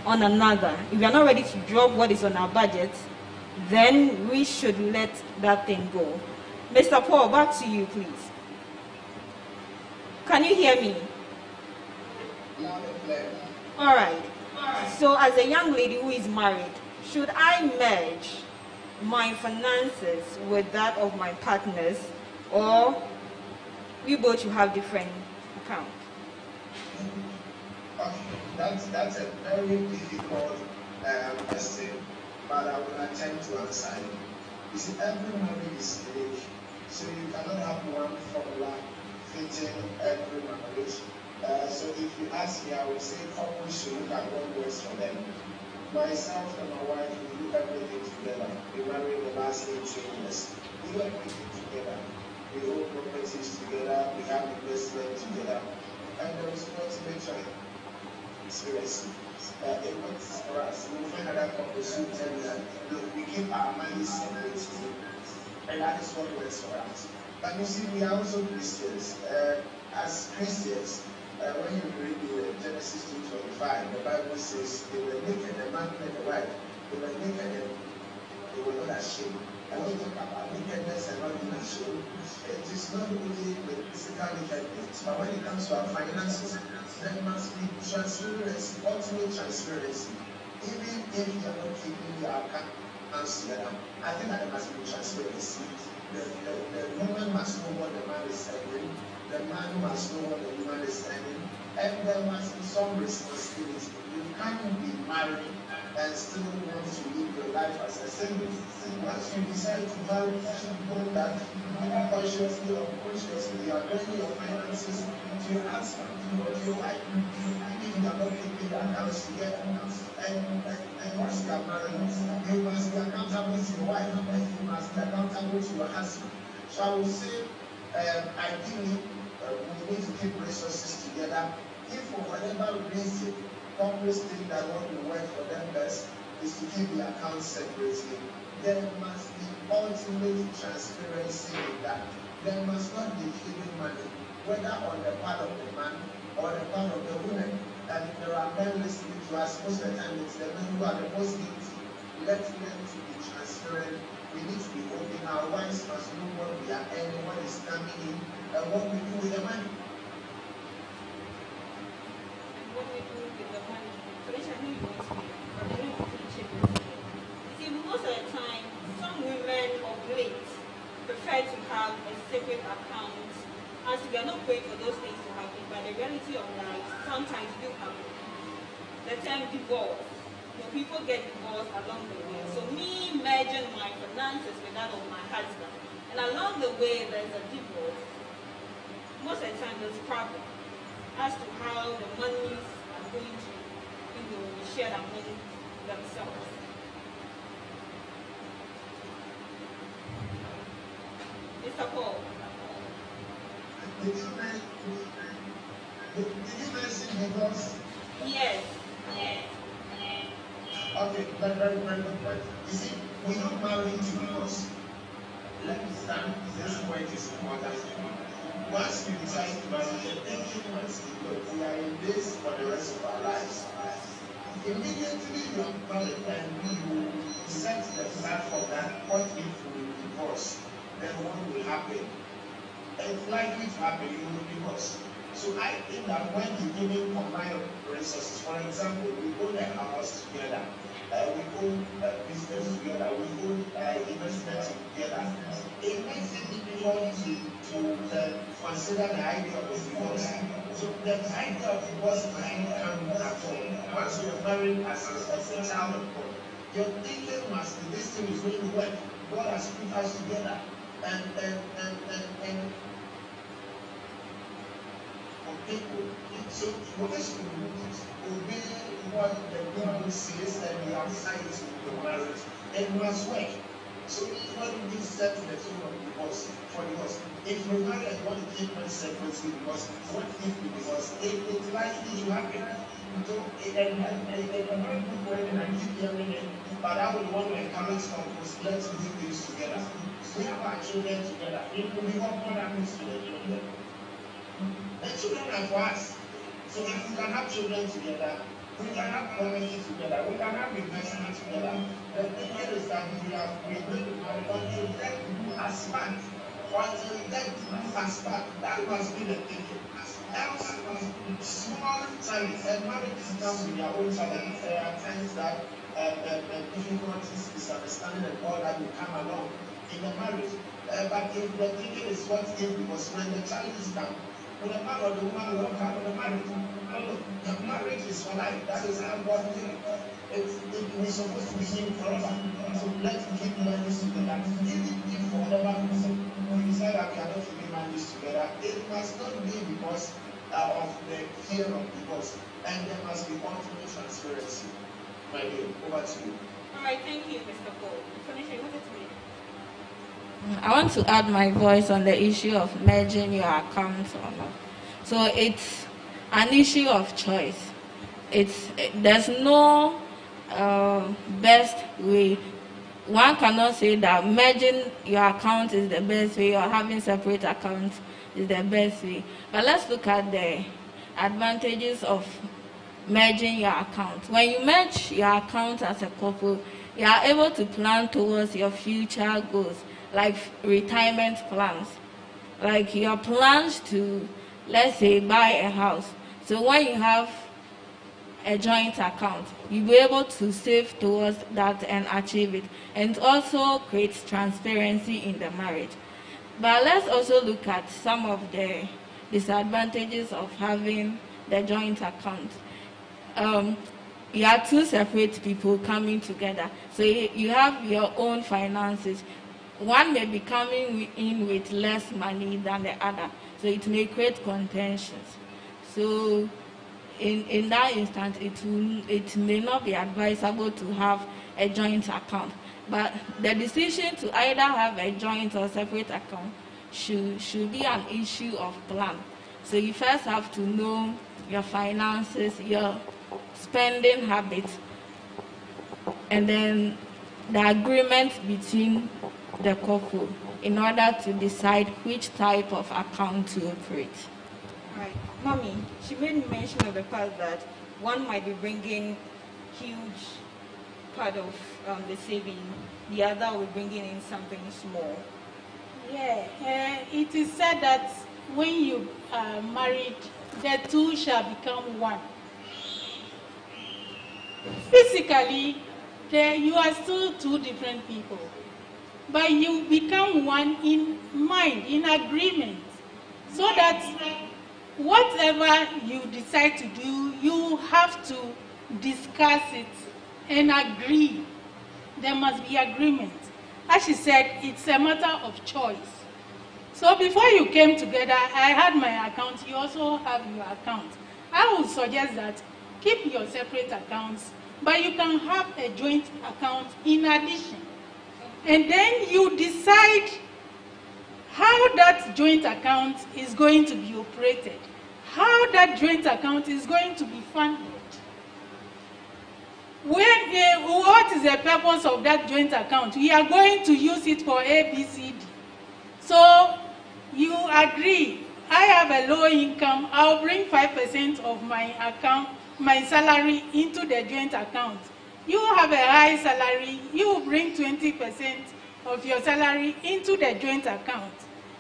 on another. If we are not ready to drop what is on our budget, then we should let that thing go. Mr. Paul, back to you, please. Can you hear me? All right. So as a young lady who is married, should I merge my finances with that of my partners, or we both should have different accounts? That's a very difficult question, but I will attempt to answer it. You see, every marriage is unique, so you cannot have one formula fitting every marriage. So if you ask me, I would say couples should look at what works for them. Myself and my wife, we do everything together. We married the last 18 years. We do everything together. We own properties together. We have investment together. And there is no ultimate experience. It works for us. We find other couples who tell me that we keep our money separate. And that is what works for us. But you see, we are also Christians. As Christians, when you read Genesis 2:25, the Bible says they were naked, the man and the wife, they were naked and they were not ashamed. And when you talk about nakedness and not being ashamed, it is not only the physical nakedness, but when it comes to our finances, there must be transparency, ultimate transparency. Even if you are not keeping your accounts together, I think that there must be transparency. The woman must know what the man is saying. The man must know what the woman is earning, and there must be some responsibility. You can't be married and still want to live your life as a single. Once you decide to marry, you should know that consciously or unconsciously you are bringing your finances to your husband or to your wife. If you are not keeping the accounts together, and once you are married, you must be accountable to your wife and you must be accountable to your husband. So I would say, ideally, we need to keep resources together. If for whatever reason couples think that what will work for them best is to keep the accounts separately, there must be ultimate transparency in that. There must not be hidden money, whether on the part of the man or the part of the woman. And if there are men listening to us, most of the time it's the men who are the most guilty. Let them to be transparent. We need to be open. Our wives must know what we are earning, what is coming in, and what we do with the money. What we do with the money. So I know you want to be, but I don't want to check it. See, most of the time, some women of late prefer to have a separate account, as we are not praying for those things to happen, but the reality of life sometimes do happen. The term divorce, people get divorced along the way. So me merging my finances with that of my husband, and along the way there's a divorce. Most of the time there's a problem as to how the monies are going to, be shared among themselves. Mr. Paul. Did you mention divorce? Yes. Yes. Okay, very good point. You see, we don't marry to divorce. Let me start. This point is important. Once you decide to marry, the thinking must be good. We are in this for the rest of our lives. Immediately you are married and you set the platform that what if we divorce, then what will happen? It's likely to happen, you will divorce. So I think that when you even combine resources, for example, we own a house together, we own a business together, we own investments together, it makes it difficult to consider the idea of divorce. So the idea of divorce does not come at all. Once you are married as a child of God, your thinking must be this thing is going to work. God has put us together. And people. So once you obey what the Bible says and you apply it to your marriage, it must work. So when we set the tone of divorce for divorce, if you marry and you want to keep money separately because what if you divorce, it's likely to happen. So and a very good word and I keep hearing it, but I would want to encourage couples, let's do this together. We have our children together. It will be what happens to the children. The children are for us. So if we can have children together, we can have community together, we can have investment together. The thing here is that we going to marry until death do us part. Until death do us part. That must be the thinking. Else, small challenges, and marriages come with their own challenges. There are times that difficulties, misunderstanding, and all that will come along in the marriage. But if the thinking is what if, because when the challenges come, when the man or the woman will walk out of the marriage. No, the marriage is for life. That is how God did it. We're supposed to be in forever. So let's keep marriages together. Even if for whatever reason we decide that we are not keeping marriages together, it must not be because of the fear of divorce. And there must be ultimate transparency. My dear, over to you. All right, thank you, Mr. Paul. Felicia, what is it? I want to add my voice on the issue of merging your accounts or not. So it's an issue of choice. There's no best way. One cannot say that merging your account is the best way or having separate accounts is the best way. But let's look at the advantages of merging your account. When you merge your account as a couple, you are able to plan towards your future goals, like retirement plans, like your plans to, let's say, buy a house. So when you have a joint account, you'll be able to save towards that and achieve it. And it also creates transparency in the marriage. But let's also look at some of the disadvantages of having the joint account. you are two separate people coming together. So you have your own finances. One may be coming in with less money than the other, so it may create contentions. So in that instance, it may not be advisable to have a joint account. But the decision to either have a joint or separate account should be an issue of plan. So you first have to know your finances, your spending habits, and then the agreement between the couple in order to decide which type of account to operate. Right. Mommy, she made mention of the fact that one might be bringing huge part of the saving, the other will be bringing in something small. Yeah, it is said that when you are married, the two shall become one. Physically, you are still two different people, but you become one in mind, in agreement, so that whatever you decide to do, you have to discuss it and agree. There must be agreement. As she said, it's a matter of choice. So before you came together, I had my account, you also have your account. I would suggest that keep your separate accounts, but you can have a joint account in addition. And then you decide how that joint account is going to be operated, how that joint account is going to be funded. What is the purpose of that joint account? We are going to use it for A, B, C, D. So you agree, I have a low income, I'll bring 5% of my account, my salary into the joint account. You have a high salary, you bring 20% of your salary into the joint account.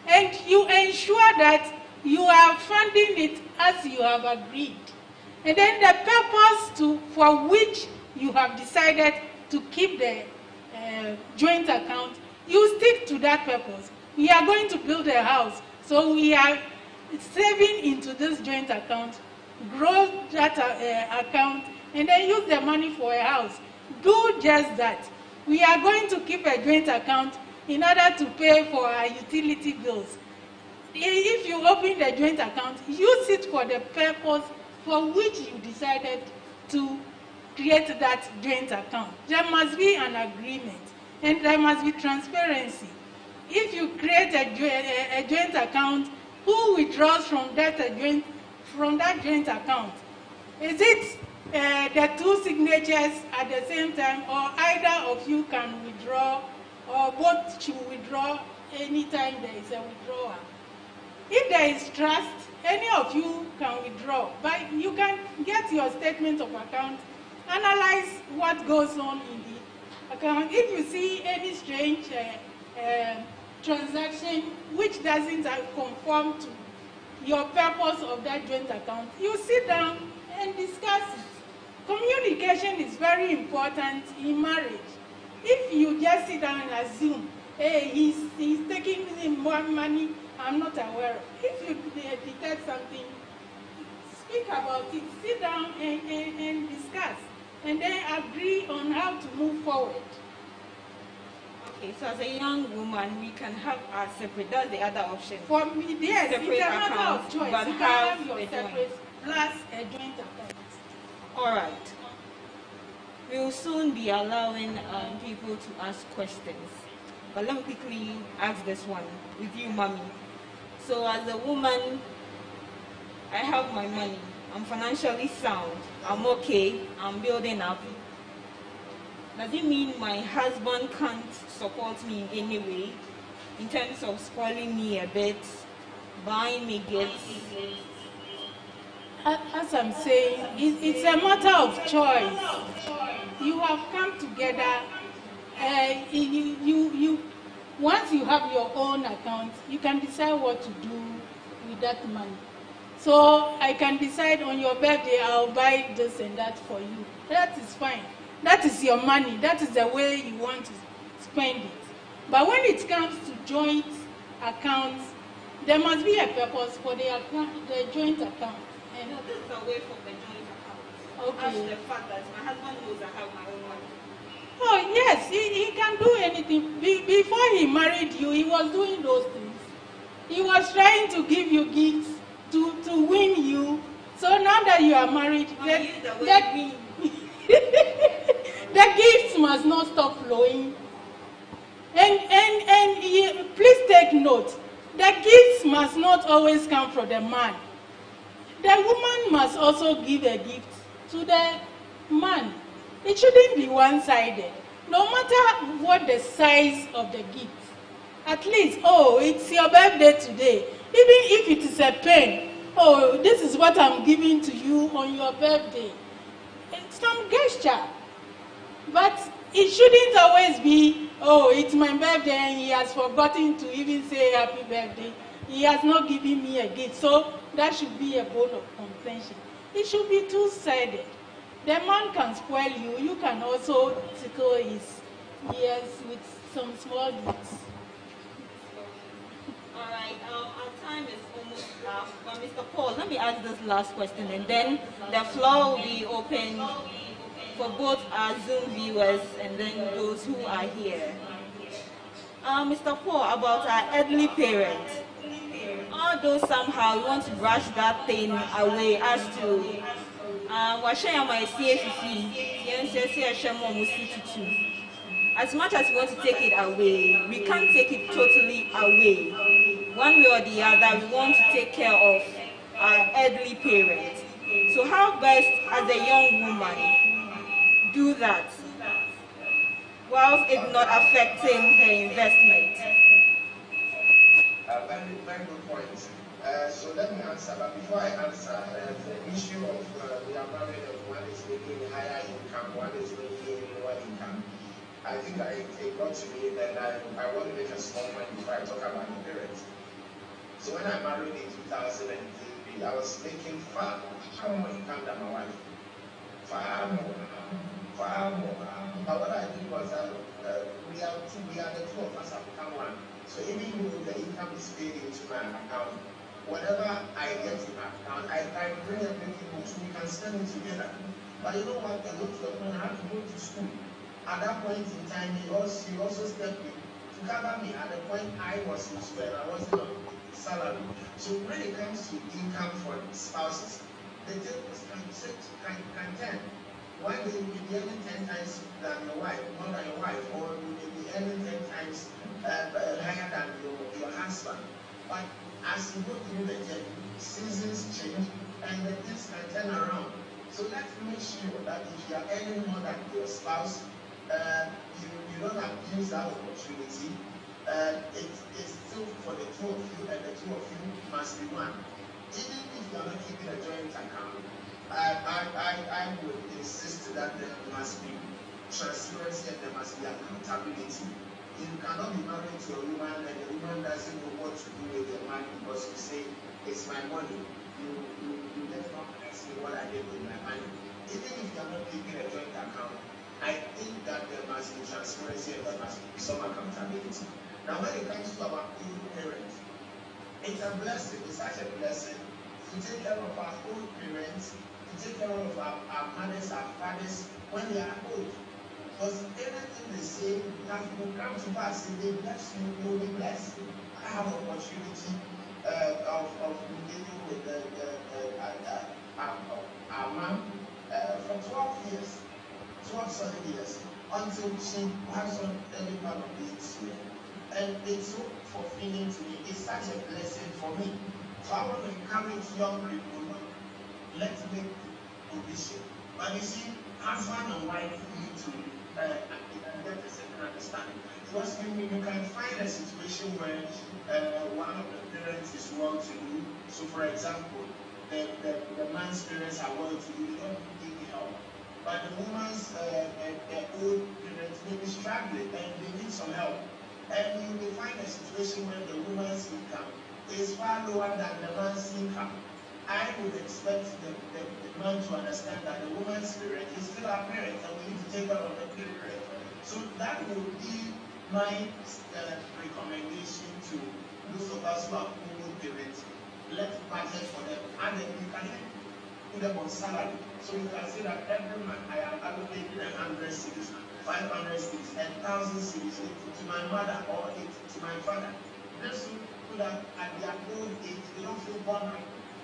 And you ensure that you are funding it as you have agreed. And then the purpose for which you have decided to keep the joint account, you stick to that purpose. We are going to build a house, so we are saving into this joint account, grow that account, and then use the money for a house. Do just that. We are going to keep a joint account in order to pay for our utility bills. If you open the joint account, use it for the purpose for which you decided to create that joint account. There must be an agreement, and there must be transparency. If you create a joint account, who withdraws from that joint account? Is it the two signatures at the same time, or either of you can withdraw, or both should withdraw anytime there is a withdrawal? If there is trust, any of you can withdraw, but you can get your statement of account, analyze what goes on in the account. If you see any strange transaction which doesn't conform to your purpose of that joint account, you sit down and discuss it. Communication is very important in marriage. If you just sit down and assume, hey, he's taking in more money I'm not aware of. If you detect something, speak about it, sit down and discuss, and then agree on how to move forward. Okay, so as a young woman, we can have our separate, that's the other option. For me, yes, it's a matter of choice. But you can have your separate plus a joint account. All right. We'll soon be allowing people to ask questions. But let me quickly ask this one with you, Mommy. So as a woman, I have my money. I'm financially sound. I'm okay. I'm building up. Does it mean my husband can't support me in any way in terms of spoiling me a bit, buying me gifts? As I'm saying, it's a matter of choice. You have come together. Once you have your own account, you can decide what to do with that money. So I can decide on your birthday, I'll buy this and that for you. That is fine. That is your money. That is the way you want to spend it. But when it comes to joint accounts, there must be a purpose for the joint account. And this is away from the joint account. Okay. As to the fact that my husband knows I have my own money. Oh, yes, he can do anything. Before he married you, he was doing those things. He was trying to give you gifts to win you. So now that you are married, the gifts must not stop flowing. And please take note, the gifts must not always come from the man. The woman must also give a gift to the man. It shouldn't be one-sided. No matter what the size of the gift. At least, oh, it's your birthday today. Even if it is a pen, oh, this is what I'm giving to you on your birthday. It's some gesture. But it shouldn't always be, oh, it's my birthday and he has forgotten to even say happy birthday. He has not given me a gift. So that should be a bone of contention. It should be two-sided. The man can spoil you. You can also tickle his ears with some small gifts. All right, our time is almost up. But Mr. Paul, let me ask this last question, and then the floor will be open for both our Zoom viewers and then those who are here. Mr. Paul, about our elderly parents, although somehow we want to brush that thing away as to as much as we want to take it away, we can't take it totally away. One way or the other, we want to take care of our elderly parents. So how best, as a young woman, do that whilst it's not affecting her investment? Very good point. So let me answer, but before I answer, the issue of we are married and one is making higher income, one is making lower income. I think it got to me that I want to make a small point before I talk about the parents. So when I married in 2003, I was making far more income than my wife. Far more. But what I did was we are the two of us have become one. So even though the income is paid into my account, whatever I get in my account, I bring everything home so we can spend it together. But you know what? I go to the point I have to go to school. At that point in time, he also stepped in to cover me at the point I was in school and I wasn't on salary. So when it comes to income for spouses, the tables can 10. One day you will be earning 10 times than your wife, more than your wife, or you may be earning 10 times higher than your husband. But as you go through the journey, seasons change and the things can turn around. So let's make sure that if you are earning more than your spouse, you don't abuse that opportunity. It is still for the two of you, and the two of you must be one. Even if you are not keeping a joint account, I would insist that there must be transparency and there must be accountability. You cannot be married to a woman and the woman doesn't know what to do with your money because you say, it's my money. You just not ask me what I did with my money. Even if you are not keeping a joint account, I think that there must be transparency and there must be some accountability. Now when it comes to our old parents, it's a blessing, it's such a blessing to take care of our old parents, to take care of our mothers, our fathers when they are old. Because everything they say will come to pass. If they bless you, you will be blessed. I have an opportunity of dealing with our mom for 12 years, 12 solid years, until she has on every part of this year. And it's so fulfilling to me. It's such a blessing for me. So I want to encourage young people, let's make provision. But you see, husband and wife need to get a certain understanding. Because you can find a situation where one of the parents is well-to-do. So, for example, the man's parents are well-to-do, they don't need help. But the woman's the old parents may be struggling and they need some help. And you may find a situation where the woman's income is far lower than the man's income. I would expect the man to understand that the woman's parent is still our parent and we need to take care of the parent. So that would be my recommendation to those of us who are old parents. Let's budget for them. And then you can put them on salary. So you can see that every month I am allocating 100 cedis, 500 cedis, 1,000 cedis to my mother or to my father. Just so that at their old age, they don't feel vulnerable.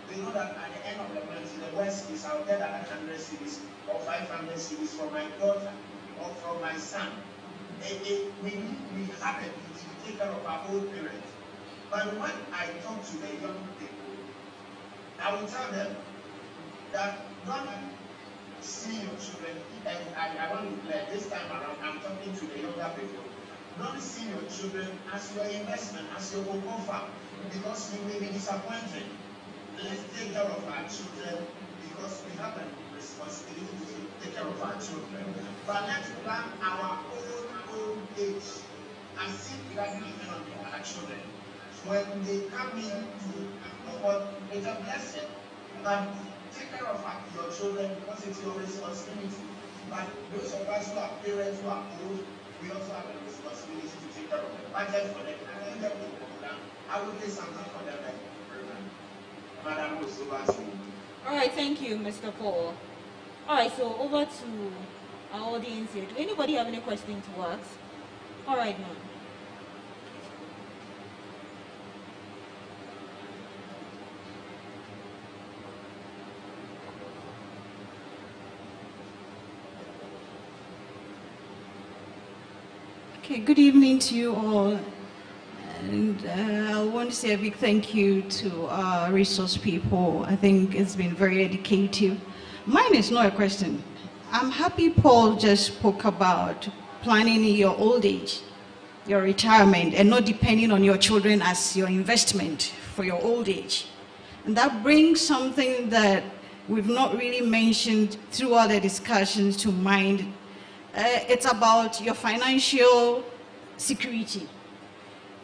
They know that at the end of the month, the worst is I'll get 100 cedis or 500 cedis from my daughter or from my son. We have a duty to take care of our old parents. But when I talk to the young people, I will tell them that don't see your children, and I want to declare this time around, I'm talking to the younger people. Don't see your children as your investment, as your cocoa farm, because you may be disappointed. Let's take care of our children because we have a responsibility to take care of our children. But let's plan our own age and see graduation on our children. When they come in to what it's a blessing. But take care of your children because it's your responsibility. But those of us who are parents who are old, we also have a responsibility to take care of them. Budget for them. And then they will come down. I will do something for them like Madam was over to you. All right, thank you, Mr. Paul. All right, so over to our audience here. Do anybody have any questions to ask? All right, ma'am. Okay, good evening to you all. And I want to say a big thank you to our resource people. I think it's been very educative. Mine is not a question. I'm happy Paul just spoke about planning in your old age, your retirement, and not depending on your children as your investment for your old age. And that brings something that we've not really mentioned throughout the discussions to mind. It's about your financial security.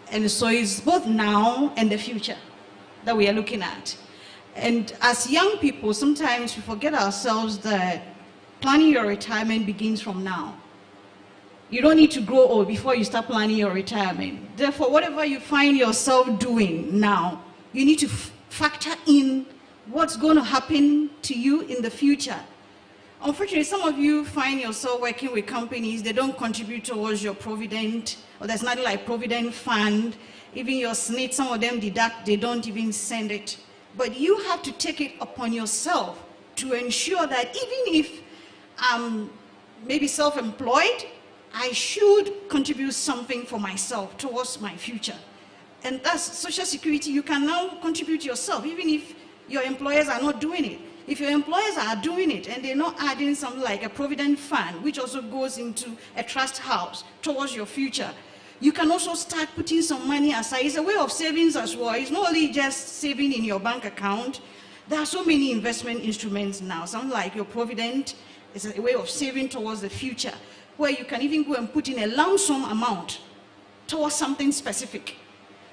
And so it's both now and the future that we are looking at. And as young people, sometimes we forget ourselves that planning your retirement begins from now. You don't need to grow old before you start planning your retirement. Therefore, whatever you find yourself doing now, you need to factor in what's going to happen to you in the future. Unfortunately, some of you find yourself working with companies, they don't contribute towards your provident, or there's nothing like provident fund. Even your SNIT, some of them deduct, they don't even send it. But you have to take it upon yourself to ensure that even if I'm maybe self-employed, I should contribute something for myself towards my future. And that's Social Security. You can now contribute yourself, even if your employers are not doing it. If your employers are doing it and they're not adding something like a provident fund, which also goes into a trust house towards your future, you can also start putting some money aside. It's a way of savings as well. It's not only just saving in your bank account. There are so many investment instruments now. Something like your provident is a way of saving towards the future, where you can even go and put in a lump sum amount towards something specific.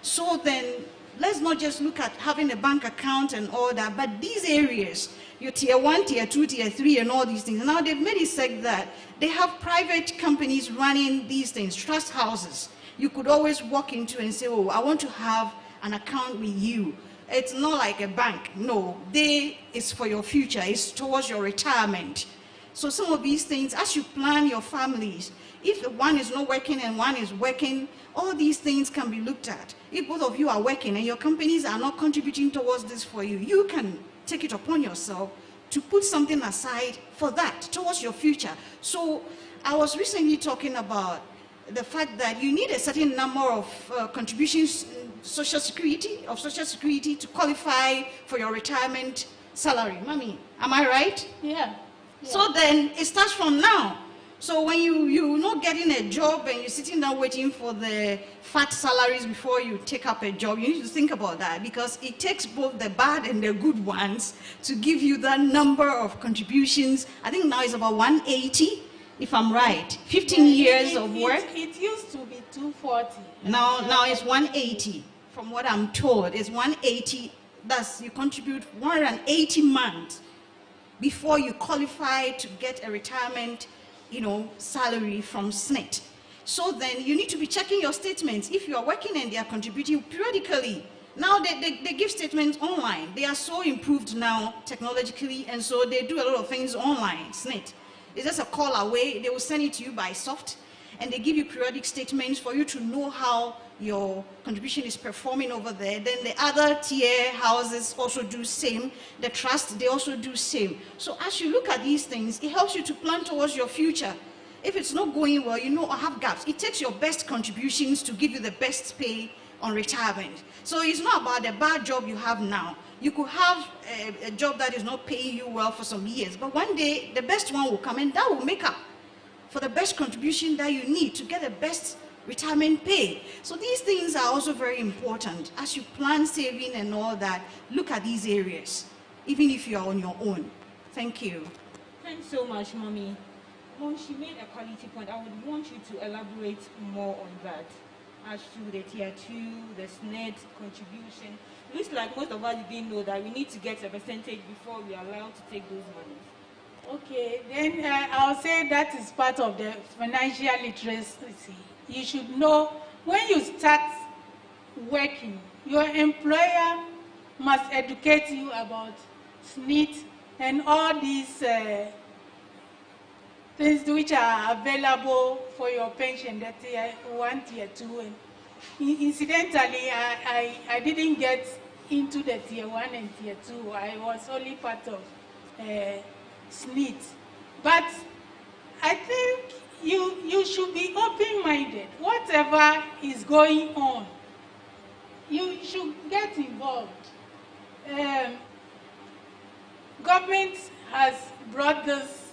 So then, let's not just look at having a bank account and all that, but these areas, your tier 1, tier 2, tier 3, and all these things. Now they've made it said that they have private companies running these things, trust houses. You could always walk into and say, oh, I want to have an account with you. It's not like a bank. No, it's for your future. It's towards your retirement. So some of these things, as you plan your families, if one is not working and one is working, all these things can be looked at. If both of you are working and your companies are not contributing towards this for you, you can take it upon yourself to put something aside for that, towards your future. So I was recently talking about the fact that you need a certain number of contributions, Social Security to qualify for your retirement salary. Mommy, am I right? Yeah. So then it starts from now. So when you're not getting a job and you're sitting down waiting for the fat salaries before you take up a job, you need to think about that, because it takes both the bad and the good ones to give you that number of contributions. I think now it's about 180, if I'm right. 15 years of work. It used to be 240. Now it's 180. From what I'm told, it's 180. Thus, you contribute 180 months before you qualify to get a retirement salary from S.D.A. So then you need to be checking your statements. If you are working and they are contributing periodically, Now they give statements online. They are so improved now technologically, and so they do a lot of things online. SNIT. It's just a call away. They will send it to you by soft, and they give you periodic statements for you to know how your contribution is performing over there. Then the other tier houses also do same. The trust, they also do same. So as you look at these things, it helps you to plan towards your future. If it's not going well, you know, or have gaps, it takes your best contributions to give you the best pay on retirement. So it's not about the bad job you have now. You could have a job that is not paying you well for some years, but one day the best one will come, and that will make up for the best contribution that you need to get the best retirement pay. So these things are also very important. As you plan saving and all that, look at these areas, even if you are on your own. Thank you. Thanks so much, Mommy. Mom, she made a quality point. I would want you to elaborate more on that. As to the tier 2, the SNED contribution. Looks like most of us didn't know that we need to get a percentage before we are allowed to take those monies. Okay, then I'll say that is part of the financial literacy. You should know when you start working, your employer must educate you about SNIT and all these things which are available for your pension, that tier 1, tier 2. And incidentally, I didn't get into the tier 1 and tier 2. I was only part of SNIT. But I think you should be open-minded. Whatever is going on, you should get involved. Government has brought this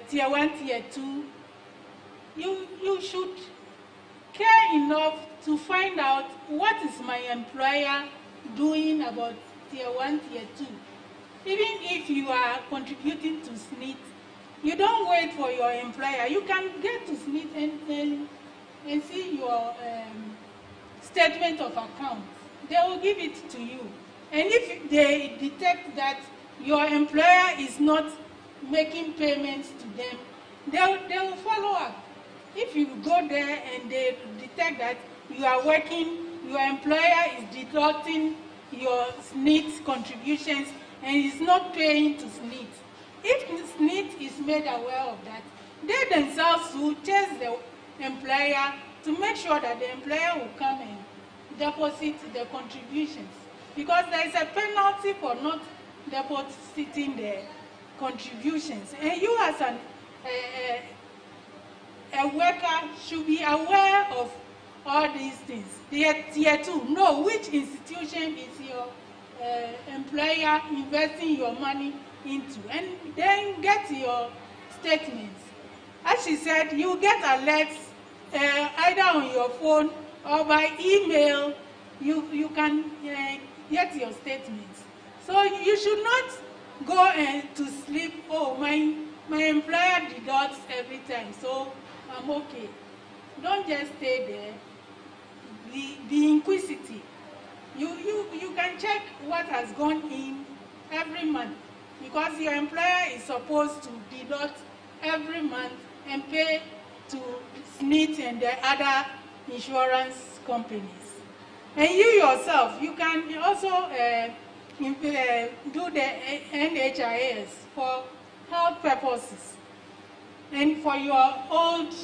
tier 1, tier 2. You should care enough to find out what is my employer doing about tier 1, tier 2. Even if you are contributing to SNIT, you don't wait for your employer. You can get to SNIT and see your statement of account. They will give it to you. And if they detect that your employer is not making payments to them, they will follow up. If you go there and they detect that you are working, your employer is deducting your SNIT contributions and is not paying to SNIT. If SNIT is made aware of that, they themselves will chase the employer to make sure that the employer will come and deposit the contributions. Because there is a penalty for not depositing the contributions. And you as a worker should be aware of all these things. Tier 2, know which institution is your employer investing your money into, and then get your statements. As she said, you get alerts either on your phone or by email. You can get your statements. So you should not go to sleep. Oh, my employer deducts every time, so I'm okay. Don't just stay there. Be inquisitive. You can check what has gone in every month, because your employer is supposed to deduct every month and pay to SNIT and the other insurance companies. And you yourself, you can also do the NHIS for health purposes and for your old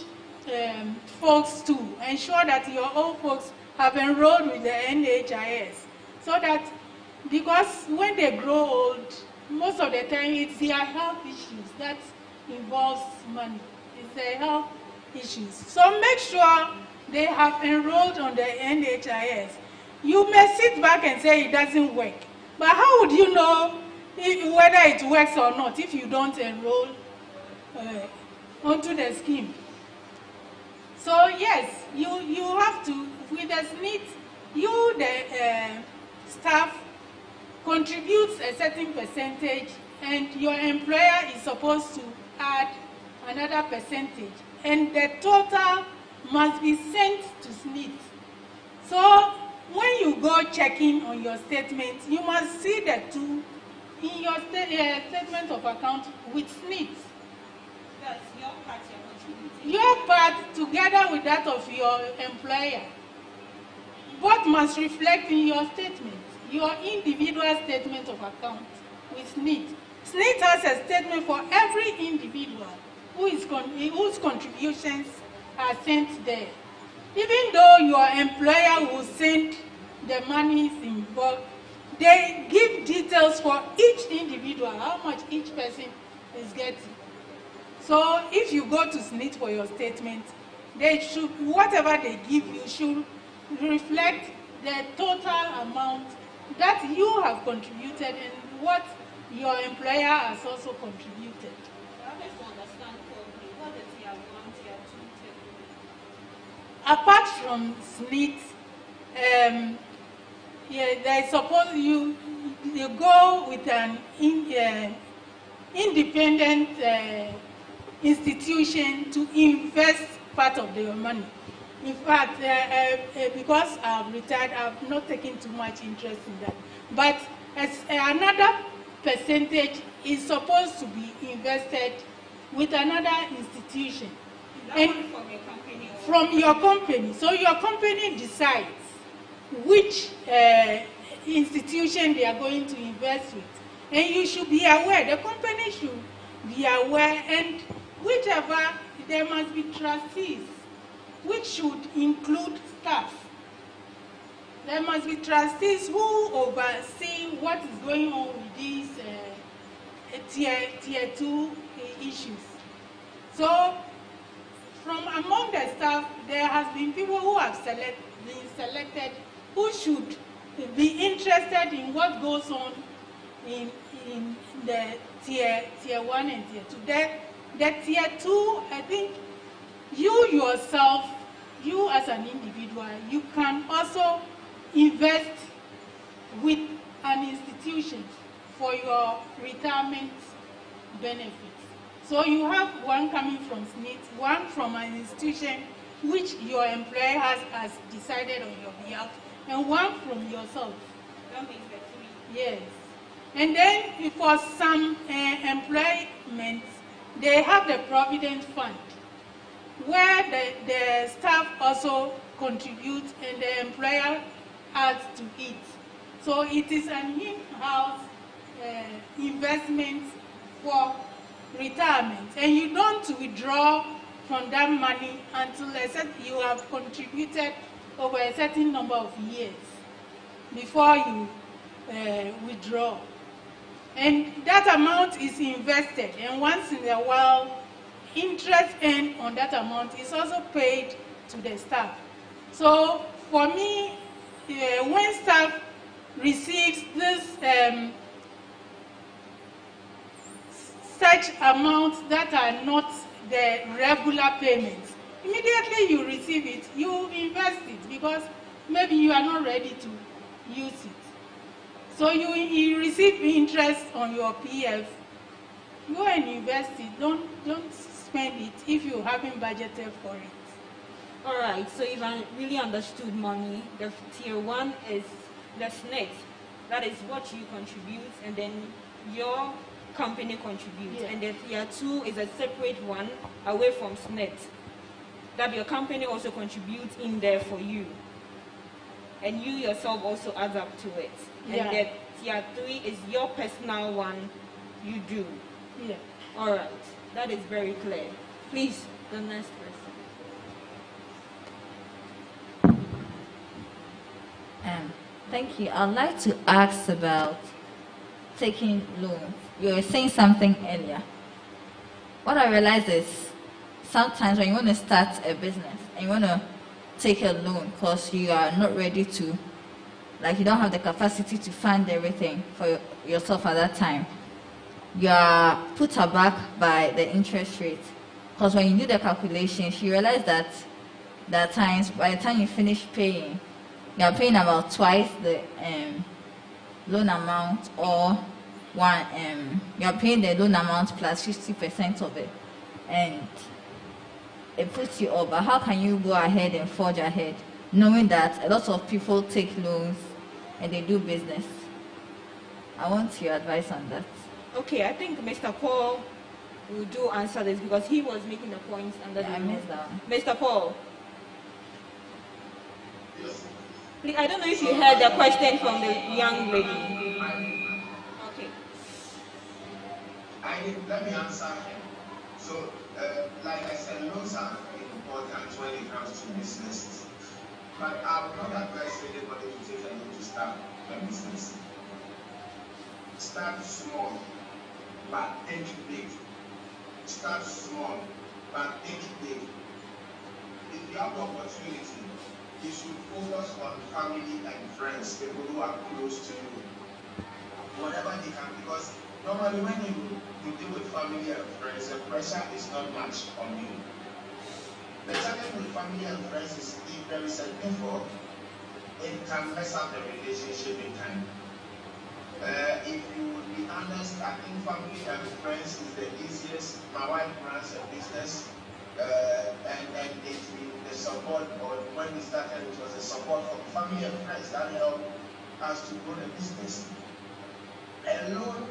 folks too. Ensure that your old folks have enrolled with the NHIS, so that, because when they grow old, most of the time it's their health issues that involves money. It's their health issues. So make sure they have enrolled on the NHIS. You may sit back and say it doesn't work, but how would you know whether it works or not if you don't enroll onto the scheme? So yes, you have to, with the SNIT, you, the staff, contributes a certain percentage, and your employer is supposed to add another percentage, and the total must be sent to SNIT. So when you go checking on your statement, you must see the two in your statement of account with SNIT. That's your part you're contributing. Your part together with that of your employer. both must reflect in your statement, your individual statement of account with SNIT. SNIT has a statement for every individual whose contributions are sent there. Even though your employer will send the monies in bulk, they give details for each individual, how much each person is getting. So if you go to SNIT for your statement, they should, whatever they give you should reflect the total amount that you have contributed and what your employer has also contributed. Apart from SNIT, they suppose you go with an independent institution to invest part of their money. In fact, because I've retired, I've not taken too much interest in that. But as another percentage is supposed to be invested with another institution. And from your company. So your company decides which institution they are going to invest with. And you should be aware, the company should be aware, and whichever, there must be trustees, which should include staff. There must be trustees who oversee what is going on with these tier 2 issues. So, from among the staff, there has been people who have been selected who should be interested in what goes on in the tier 1 and tier 2. The tier 2, I think you yourself, you as an individual, you can also invest with an institution for your retirement benefits. So you have one coming from SNIT, one from an institution which your employer has decided on your behalf, and one from yourself. That means the three. Yes. And then for some employments, they have the Provident Fund, where the staff also contributes and the employer adds to it. So it is an in-house investment for retirement, and you don't withdraw from that money until you have contributed over a certain number of years before you withdraw. And that amount is invested, and once in a while, interest earned on that amount is also paid to the staff. So for me, when staff receives this such amounts that are not the regular payments, immediately you receive it, you invest it because maybe you are not ready to use it. So you receive interest on your PF, go and invest it, don't spend it if you haven't budgeted for it. All right, so if I really understood money, the tier 1 is the SNIT. That is what you contribute, and then your company contributes. Yeah. And the tier 2 is a separate one away from SNIT that your company also contributes in there for you. And you yourself also add up to it. Yeah. And the tier 3 is your personal one you do. Yeah. All right, that is very clear. Please, the next person. Thank you. I'd like to ask about taking loans. You were saying something earlier. What I realize is sometimes when you want to start a business and you want to take a loan because you are not ready to, like you don't have the capacity to fund everything for yourself at that time, you are put aback by the interest rate. Because when you do the calculations, you realize that there are times by the time you finish paying, you are paying about twice the loan amount, or you are paying the loan amount plus 50% of it, and it puts you over. How can you go ahead and forge ahead, knowing that a lot of people take loans and they do business? I want your advice on that. Okay, I think Mr. Paul will answer this because he was making the points under the I missed that one. Mr. Paul. Yes. Please, I don't know if you heard the question from the young lady. Okay. Let me answer him. So, like I said, loans are important when it comes to businesses. But I would not advise anybody to take a loan to start a business. Start small, but think big. Start small, but think big. If you have the opportunity, you should focus on family and friends, people who are close to you. Whatever they can, because normally when you deal with family and friends, the pressure is not much on you. The challenge with family and friends is if there is a default, it can mess up the relationship in time. If you would be honest, I think family and friends is the easiest. My wife runs a business, and it's been the support, or when we started, it was the support from family and friends that helped us to grow the business. A loan,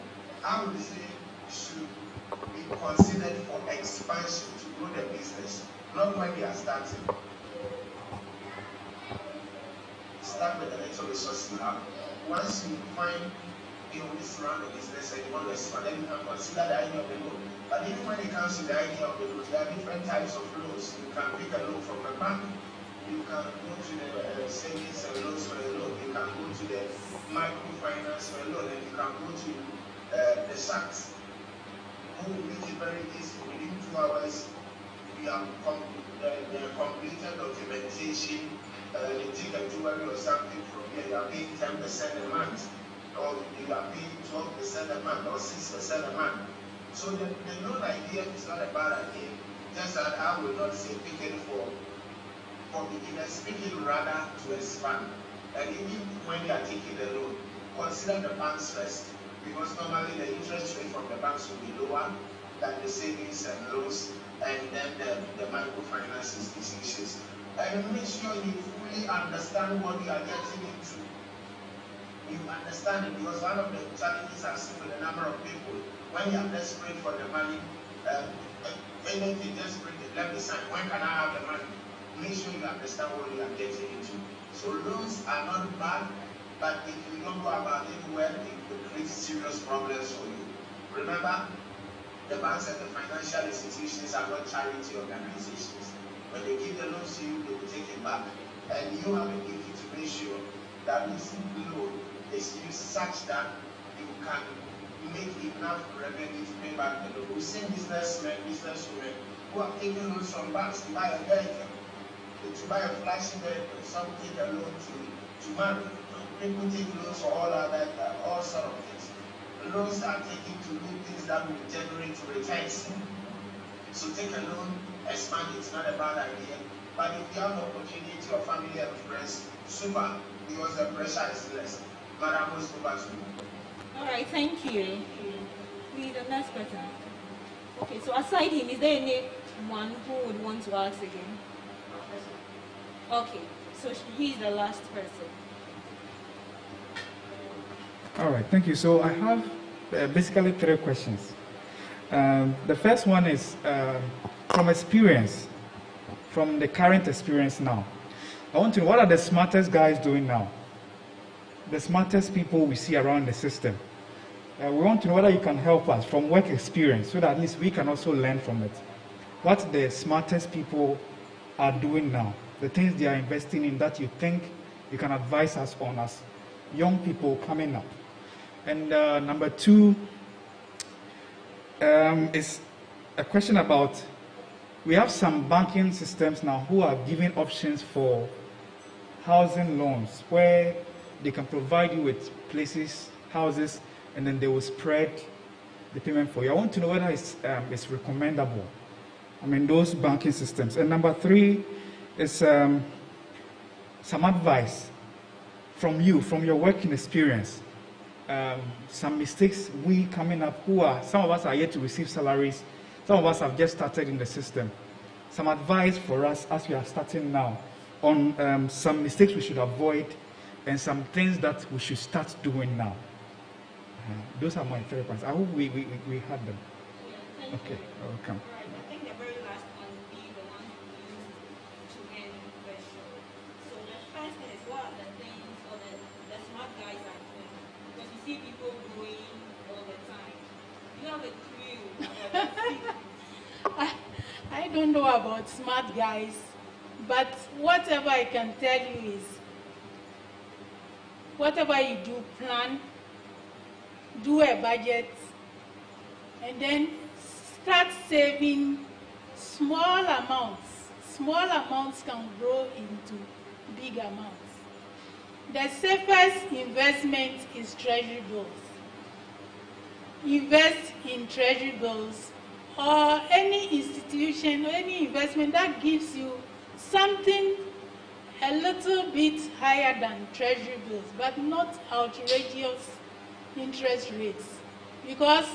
I would say, should be considered for expansion to grow the business, not when you are starting. Start with the little resources you have. Once you find this round of business and you want to expand, then you can consider the idea of the loan. But even when it comes to the idea of the loan, there are different types of loans. You can pick a loan from a bank. You can go to the savings and loans for a loan. You can go to the microfinance for a loan, and you can go to the SACs, who will make it very easy. Within 2 hours, we have completed documentation. They take a jewelry or something from here, you are paying 10% a month, or you are paying 12% a month, or 6% a month. So the loan idea is not a bad idea, just that I will not say pick it for beginners, pick it rather to expand. And even when you are taking the loan, consider the banks first, because normally the interest rate from the banks will be lower than the savings and loans, and then the microfinance institutions. And make sure you fully understand what you are getting into. You understand it, because one of the challenges I've seen with a number of people, when you are desperate for the money, anything, just bring it, let me sign. When can I have the money? Make sure you understand what you are getting into. So loans are not bad, but if you don't go about it well, it will create serious problems for you. Remember, the banks and the financial institutions are not charity organizations. When they give the loans to you, they will take it back. And you have a duty to make sure that this loan is used such that you can make enough revenue to pay back the loan. We've seen businessmen, businesswomen who have taken loans from banks to buy a vehicle, to buy a flashy vehicle. Some take a loan to marry. People take loans for all sort of things. Loans are taken to do things that will generate returns. So take a loan, expand, it's not a bad idea. But if you have the opportunity of family and friends, super, because the pressure is less. Madam, most over to you. All right, thank you. Please, the next person. Okay, so aside him, is there anyone who would want to ask again? Okay, so he's the last person. All right, thank you. So I have basically 3 questions. The first one is from experience, from the current experience now. I want to know, what are the smartest guys doing now? The smartest people we see around the system. We want to know whether you can help us from work experience, so that at least we can also learn from it. What the smartest people are doing now, the things they are investing in that you think you can advise us on as young people coming up. And number 2 is a question about, we have some banking systems now who are giving options for housing loans, where they can provide you with places, houses, and then they will spread the payment for you. I want to know whether it's recommendable. I mean, those banking systems. And number 3 is some advice from you, from your working experience. Some mistakes we coming up, some of us are yet to receive salaries, some of us have just started in the system. Some advice for us as we are starting now on some mistakes we should avoid and some things that we should start doing now. Those are my 3 points. I hope we had them. Yeah, okay, welcome. Right, I think the very last one will be the one we use to end the show. So the first is, what are the things a clue. I don't know about smart guys, but whatever I can tell you is, whatever you do, plan, do a budget, and then start saving small amounts. Small amounts can grow into big amounts. The safest investment is treasury bills. Invest in treasury bills or any institution or any investment that gives you something a little bit higher than treasury bills, but not outrageous interest rates. Because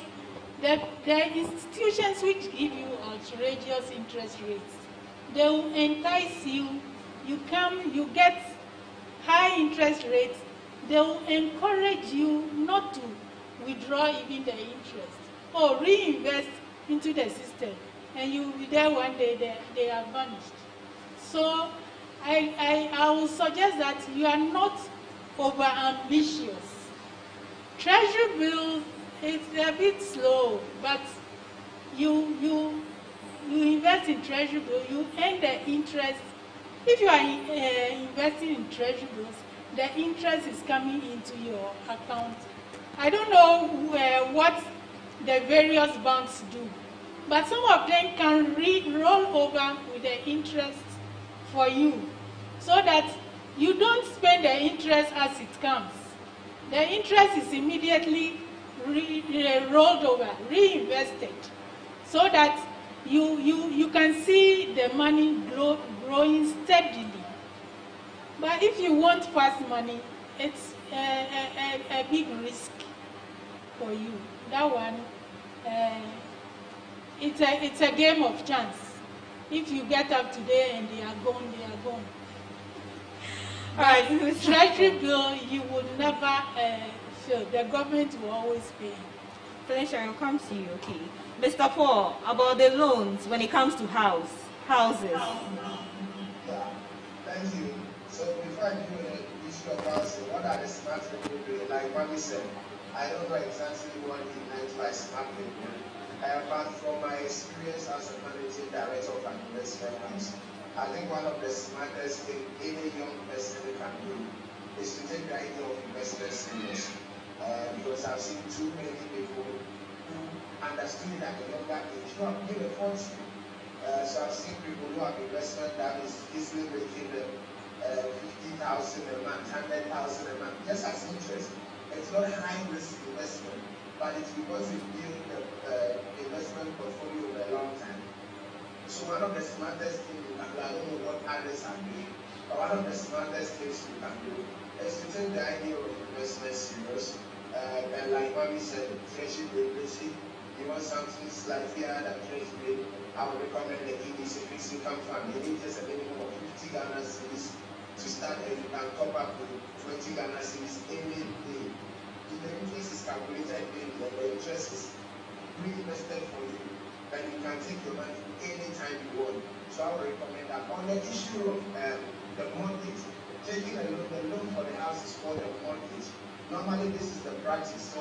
the institutions which give you outrageous interest rates, they will entice you. You get high interest rates. They will encourage you not to withdraw even the interest or reinvest into the system, and you will be there one day. They are vanished. So I will suggest that you are not over ambitious. Treasury bills, it's a bit slow, but you invest in treasury bills, you earn the interest. If you are investing in treasury bills, the interest is coming into your account. I don't know what the various banks do, but some of them can roll over with the interest for you, so that you don't spend the interest as it comes. The interest is immediately rolled over, reinvested, so that you can see the money growing steadily. But if you want fast money, it's a big risk for you. That one, it's a game of chance. If you get up today and they are gone, they are gone. All right, treasury bill, you will never fail. The government will always pay. Felicia, I'll come to you, okay. Mr. Paul, about the loans when it comes to houses. Yeah, thank you. So before I give you the issue of housing, what are the smart people doing? Like Mami said, I don't know exactly what he meant by smart people. But from my experience as a managing director of an investment house, I think one of the smartest things any young person can do is to take the idea of investment serious. Because I've seen too many people who understood it at a younger age, who have paid a fortune. So I've seen people who have investment that is easily making them 50,000 a month, 100,000 a month, just as interest. It's not high risk investment, but it's because you build the investment portfolio over a long time. So one of the smartest things you can do, I don't know what others are doing, but one of the smartest things you can do is to take the idea of investment serious. And like Mami said, treasury bill, you want something slightly higher than treasury bill, I would recommend the EDC fixed income fund. You need just a minimum of 50 Ghana cedis to start, and you can top up with 20 Ghana cedis any day. If the interest is calculated daily, and the interest is reinvested for you, then you can take your money anytime you want. So I would recommend that. On the issue of the mortgage, taking a loan, the loan for the house is called a mortgage. Normally this is the practice. So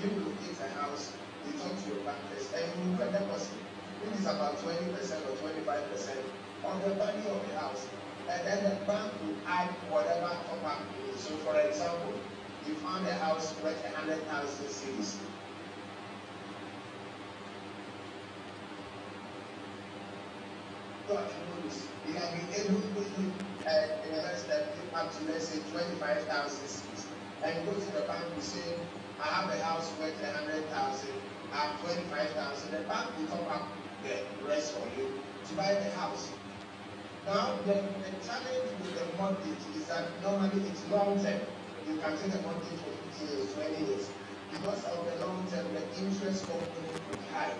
you locate a house, you talk to your bankers, and you do a deposit. It is about 20% or 25% on the value of the house. And then the bank will add whatever top up you need. So for example, you found a house worth 100,000 cedis. You have been able to invest up to, let's say, 25,000 cedis. And you go to the bank, you say, I have a house worth 100,000, I have 25,000. The bank will top up the rest for you to buy the house. Now, the challenge with the mortgage is that normally it's long term. You can take a mortgage for 15 years, 20 years. Because of the long term, the interest component will be high.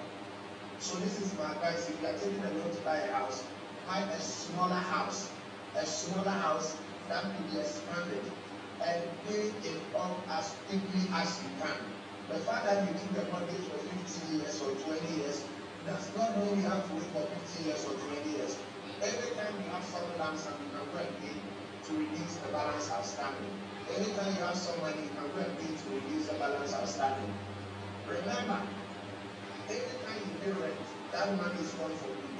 So this is my advice. If you are taking a loan to buy a house, buy a smaller house that could be expanded, and pay it off as quickly as you can. The fact that you took the mortgage for 15 years or 20 years does not mean you have to wait for 15 years or 20 years. Every time you have some lump sum, you can go and pay to reduce the balance outstanding. Anytime you have some money, you can go and pay to reduce the balance outstanding. Remember, pay rent, that money is gone for good.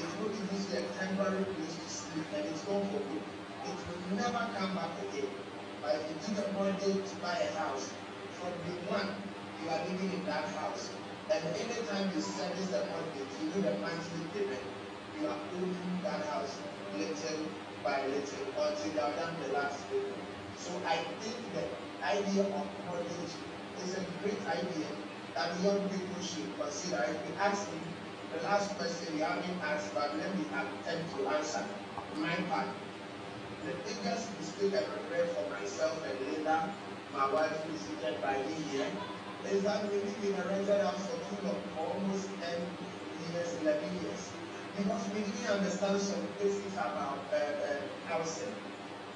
It will give you a temporary place to sleep, and it's gone for good. It will never come back again. But if you took a mortgage to buy a house, from day one, you are living in that house. And anytime you service the mortgage, you do the monthly payment, you are owning that house little by little until you have done the last payment. So I think the idea of mortgage is a great idea that young people should consider. If you ask me, the last question you haven't asked, but let me attempt to answer my part. The biggest mistake I regret for myself and Linda, my wife who is seated by me here, is that we live in a rented house for too long, for almost 10 years, 11 years. Because we didn't understand some basics about housing.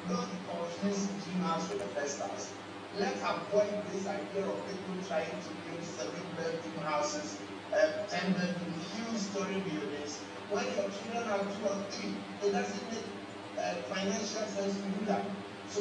Don't confuse dream house with the first house. Let's avoid this idea of people trying to build 7-bedroom houses, 10-bedroom, huge story buildings. When your children are 2 or 3, it doesn't make financial sense to do that. So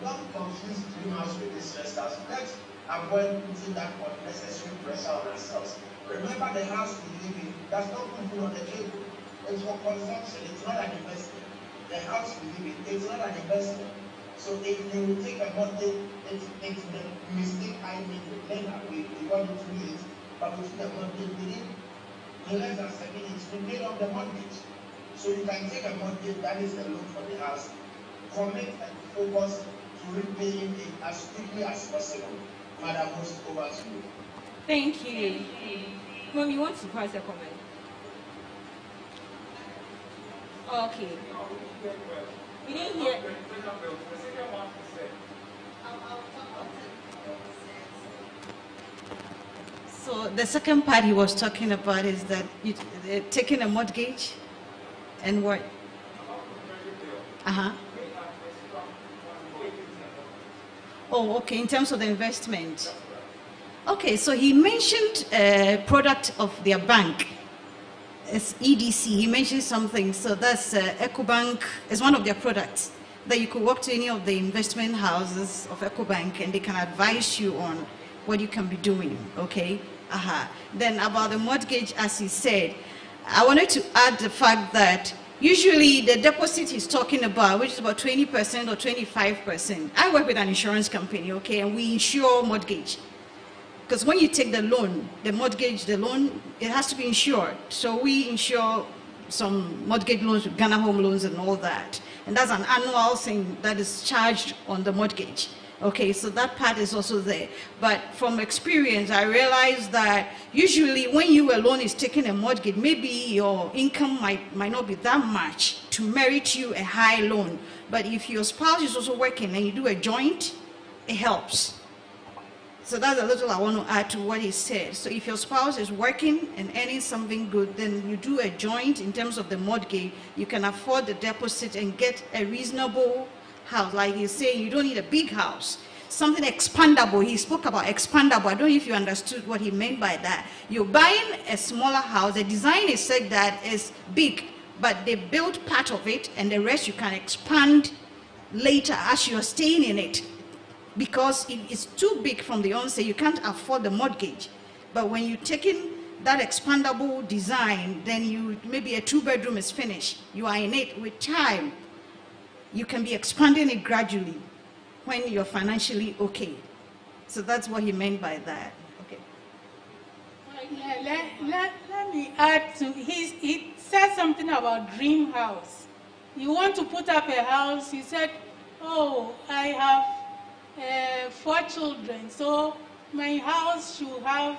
don't confuse dream house with this first house. Let's avoid putting that unnecessary pressure on ourselves. Remember, the house we live in does not put food on the table. It's for consumption. It's not an investment. The house we live in, it's not an investment. So if you take a mortgage, it's the mistake I made with Lena. We got into it, but we took a mortgage, we didn't, in less than 7 minutes, we paid off the mortgage. So you can take a mortgage, that is the loan for the house, commit and focus to repaying it as quickly as possible. Madam Host, over to you. Thank you. Mom, you want to pass a comment? Okay. We didn't hear. So the second part he was talking about is that taking a mortgage and what? Oh, okay, in terms of the investment. Okay, so he mentioned a product of their bank. It's EDC, he mentioned something, so that's EcoBank is one of their products that you could walk to any of the investment houses of EcoBank and they can advise you on what you can be doing, okay? Then about the mortgage, as he said, I wanted to add the fact that usually the deposit he's talking about, which is about 20% or 25%, I work with an insurance company, okay, and we insure mortgage. Because when you take the loan, the mortgage, the loan, it has to be insured. So we insure some mortgage loans, Ghana home loans and all that. And that's an annual thing that is charged on the mortgage. Okay, so that part is also there. But from experience, I realized that usually when you alone is taking a mortgage, maybe your income might not be that much to merit you a high loan. But if your spouse is also working and you do a joint, it helps. So that's a little I want to add to what he said. So if your spouse is working and earning something good, then you do a joint in terms of the mortgage, you can afford the deposit and get a reasonable house. Like he's saying, you don't need a big house. Something expandable. He spoke about expandable. I don't know if you understood what he meant by that. You're buying a smaller house. The design is said that is big, but they build part of it and the rest you can expand later as you're staying in it. Because if it's too big from the onset, you can't afford the mortgage. But when you take in that expandable design, then you maybe a 2-bedroom is finished. You are in it with time. You can be expanding it gradually when you're financially okay. So that's what he meant by that. Okay. Let me add to he said something about dream house. You want to put up a house, he said, oh, I have 4 children, so my house should have,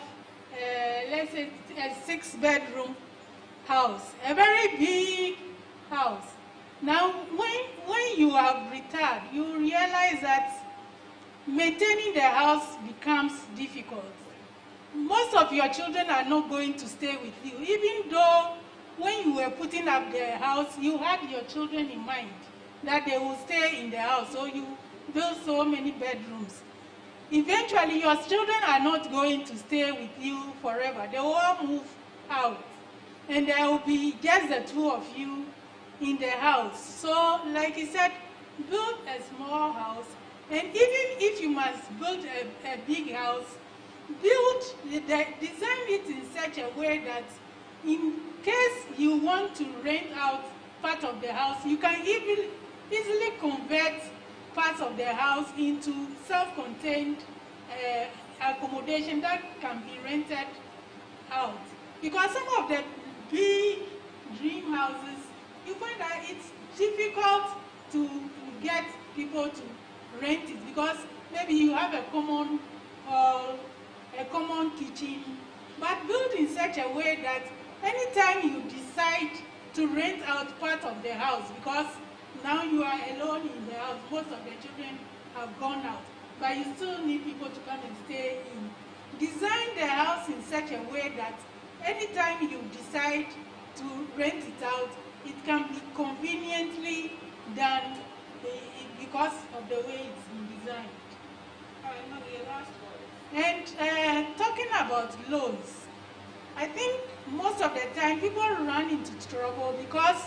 let's say, a 6-bedroom house, a very big house. Now, when you have retired, you realize that maintaining the house becomes difficult. Most of your children are not going to stay with you, even though when you were putting up the house, you had your children in mind, that they will stay in the house, so you build so many bedrooms. Eventually, your children are not going to stay with you forever. They will all move out, and there will be just the 2 of you in the house. So, like he said, build a small house, and even if you must build a big house, design it in such a way that in case you want to rent out part of the house, you can easily convert parts of the house into self-contained accommodation that can be rented out. Because some of the big dream houses, you find that it's difficult to get people to rent it because maybe you have a common hall, a common kitchen, but built in such a way that anytime you decide to rent out part of the house, because now you are alone in the house, most of the children have gone out, but you still need people to come and stay in. Design the house in such a way that anytime you decide to rent it out, it can be conveniently done because of the way it's been designed. And talking about loans, I think most of the time people run into trouble because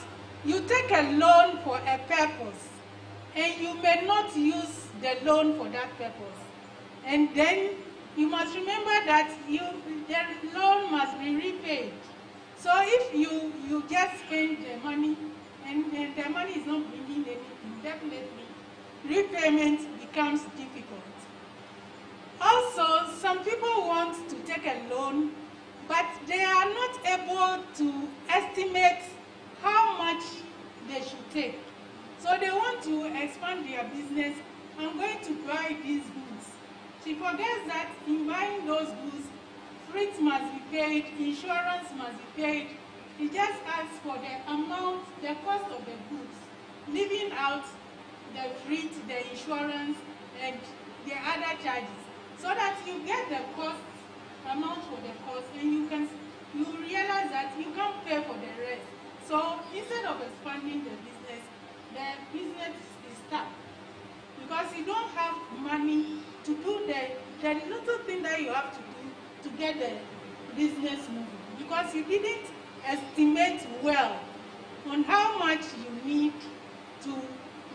you take a loan for a purpose and you may not use the loan for that purpose. And then you must remember that the loan must be repaid. So if you just spend the money and the money is not bringing anything, definitely repayment becomes difficult. Also, some people want to take a loan, but they are not able to estimate how much they should take. So they want to expand their business. I'm going to buy these goods. She forgets that in buying those goods, freight must be paid, insurance must be paid. He just asks for the amount, the cost of the goods, leaving out the freight, the insurance, and the other charges, so that you get the cost, amount for the cost, and you realize that you can't pay for the rest. So instead of expanding the business is stuck because you don't have money to do the little thing that you have to do to get the business moving, because you didn't estimate well on how much you need to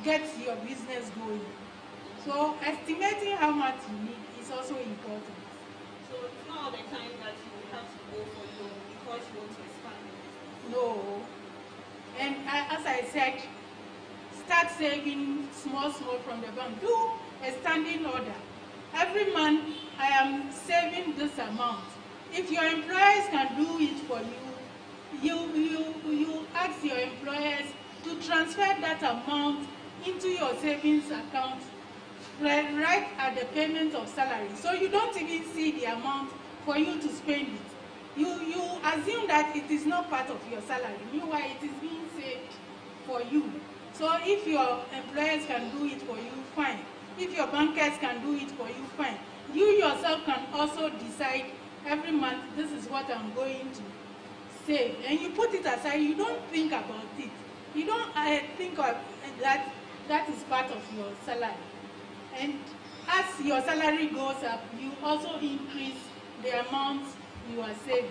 get your business going. So estimating how much you need is also important. So it's not all the time that you have to go for loan because you want to expand it. No. And as I said, start saving small from the bank. Do a standing order. Every month I am saving this amount. If your employers can do it for you, you ask your employers to transfer that amount into your savings account right at the payment of salary. So you don't even see the amount for you to spend it. You assume that it is not part of your salary. Meanwhile, it is being saved for you. So if your employers can do it for you, fine. If your bankers can do it for you, fine. You yourself can also decide every month, this is what I'm going to save. And you put it aside, you don't think about it. You don't think of that is part of your salary. And as your salary goes up, you also increase the amount you are saving.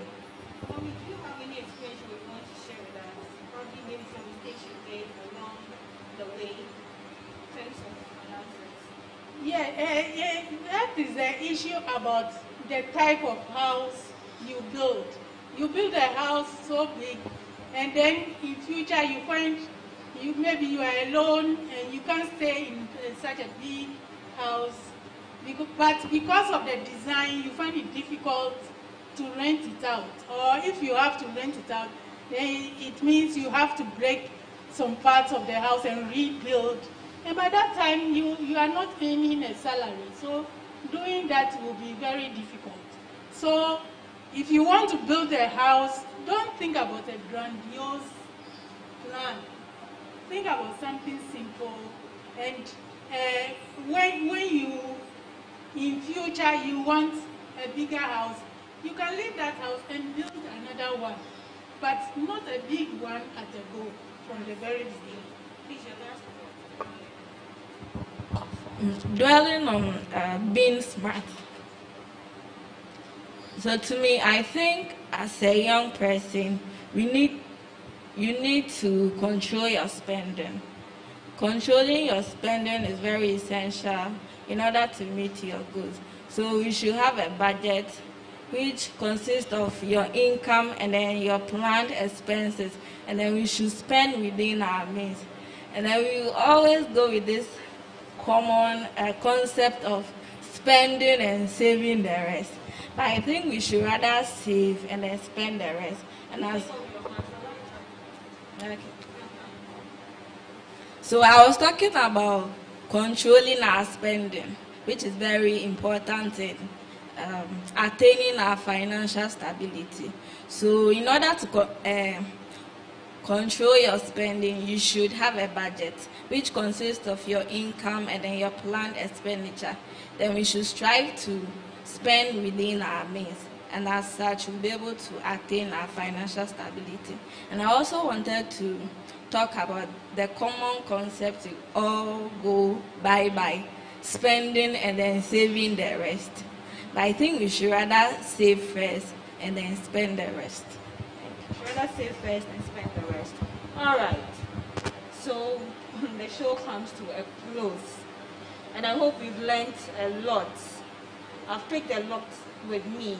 Do you have any experience you would want to share with us? Probably maybe some mistakes you made along the way in terms of finances? Yeah, that is the issue about the type of house you build. You build a house so big, and then in future you find maybe you are alone and you can't stay in such a big house. But because of the design, you find it difficult to rent it out. Or if you have to rent it out, then it means you have to break some parts of the house and rebuild. And by that time, you are not earning a salary. So doing that will be very difficult. So if you want to build a house, don't think about a grandiose plan. Think about something simple. And when you, in future, you want a bigger house, you can leave that house and build another one, but not a big one at a go from the very beginning. Please, your last word. Dwelling on being smart. So to me, I think as a young person, you need to control your spending. Controlling your spending is very essential in order to meet your goals. So we should have a budget which consists of your income and then your planned expenses, and then we should spend within our means. And then we will always go with this common concept of spending and saving the rest. But I think we should rather save and then spend the rest. And as okay. So I was talking about controlling our spending, which is very important in attaining our financial stability. So in order to control your spending, you should have a budget which consists of your income and then your planned expenditure. Then we should strive to spend within our means, and as such we'll be able to attain our financial stability. And I also wanted to talk about the common concept we all go by spending and then saving the rest. But I think we should rather save first and then spend the rest. Rather save first and spend the rest. All right. So the show comes to a close, and I hope we've learned a lot. I've picked a lot with me.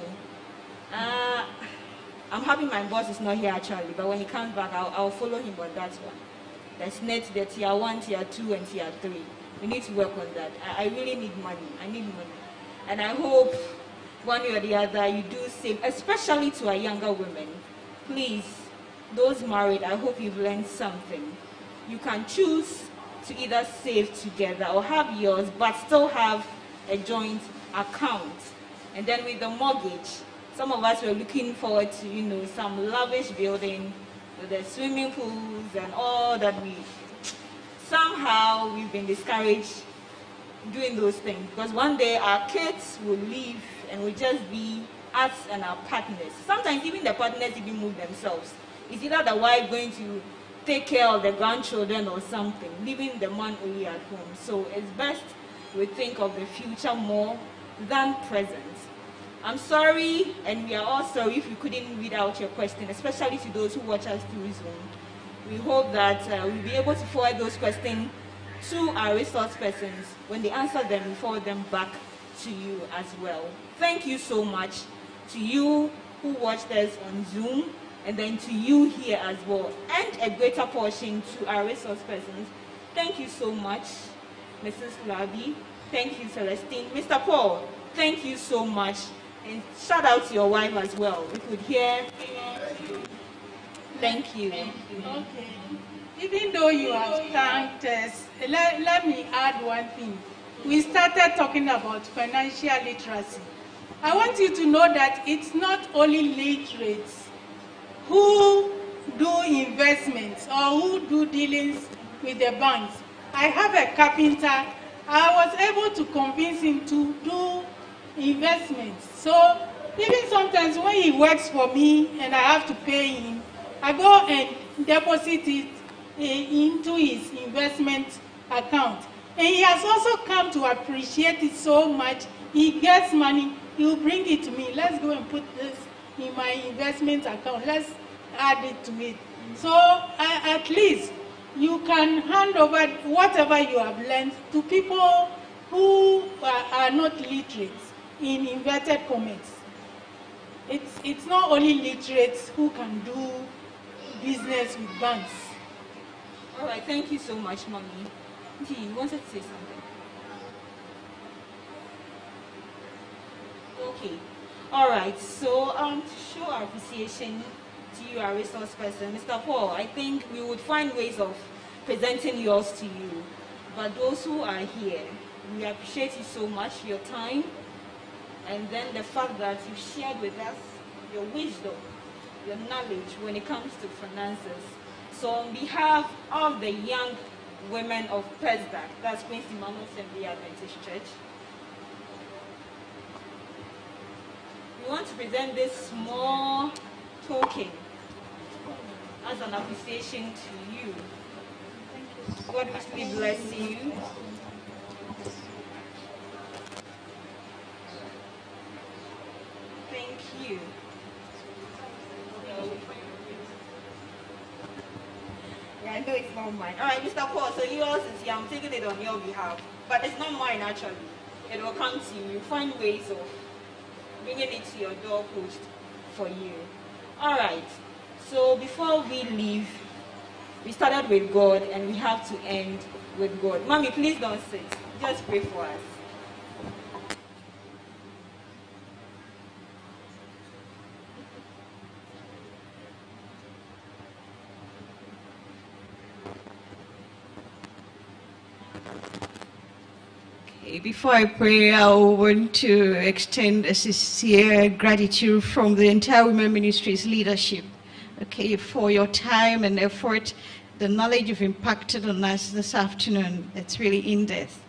I'm happy my boss is not here actually, but when he comes back, I'll follow him on that one. There's net, the tier 1, tier 2, and tier 3. We need to work on that. I really need money. I need money. And I hope one way or the other you do save, especially to our younger women. Please, those married, I hope you've learned something. You can choose to either save together or have yours, but still have a joint account. And then with the mortgage, some of us were looking forward to, some lavish building with the swimming pools and all that. Somehow we've been discouraged doing those things, because one day our kids will leave and will just be us and our partners. Sometimes even the partners even move themselves. It's either the wife going to take care of the grandchildren or something, leaving the man only at home. So it's best we think of the future more than present. I'm sorry, and we are all sorry if we couldn't read out your question, especially to those who watch us through Zoom. We hope that we'll be able to forward those questions to our resource persons. When they answer them, we forward them back to you as well. Thank you so much to you who watched us on Zoom, and then to you here as well, and a greater portion to our resource persons. Thank you so much, Mrs. Labi. Thank you, Celestine. Mr. Paul, thank you so much. And shout out to your wife as well. We could hear. Thank you. Okay. Even though you have thanked us, let me add one thing. We started talking about financial literacy. I want you to know that it's not only literates who do investments or who do dealings with the banks. I have a carpenter. I was able to convince him to do investments. So even sometimes when he works for me and I have to pay him, I go and deposit it into his investment account. And he has also come to appreciate it so much. He gets money, he will bring it to me. Let's go and put this in my investment account. Let's add it to it. So at least you can hand over whatever you have learned to people who are not literate, in inverted commas. It's not only literates who can do business with banks. All right, thank you so much, Mommy. T, you wanted to say something? Okay. All right, so to show our appreciation to you, our resource person, Mr. Paul, I think we would find ways of presenting yours to you. But those who are here, we appreciate you so much, your time, and then the fact that you've shared with us your wisdom, your knowledge when it comes to finances. So on behalf of the young women of Pesdac, that's Queen's Emmanuel Assembly Adventist Church, we want to present this small token as an appreciation to you. God richly bless you. Thank you. Yeah, I know it's not mine. All right, Mr. Paul, so yours is here. I'm taking it on your behalf. But it's not mine, actually. it will come to you. You find ways of bringing it to your doorpost for you. All right. So before we leave, we started with God and we have to end with God. Mommy, please don't sit. Just pray for us. Before I pray, I want to extend a sincere gratitude from the entire Women Ministries leadership, for your time and effort, the knowledge you've impacted on us this afternoon. It's really in-depth.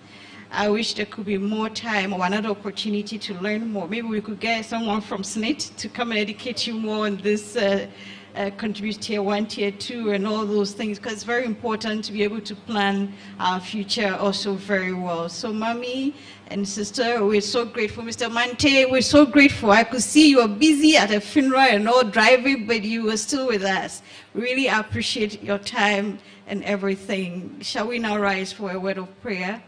I wish there could be more time or another opportunity to learn more. Maybe we could get someone from SNIT to come and educate you more on this contribute tier 1, tier 2, and all those things, because it's very important to be able to plan our future also very well. So, Mommy and Sister, we're so grateful. Mr. Mante, we're so grateful. I could see you were busy at a funeral and all driving, but you were still with us. Really appreciate your time and everything. Shall we now rise for a word of prayer?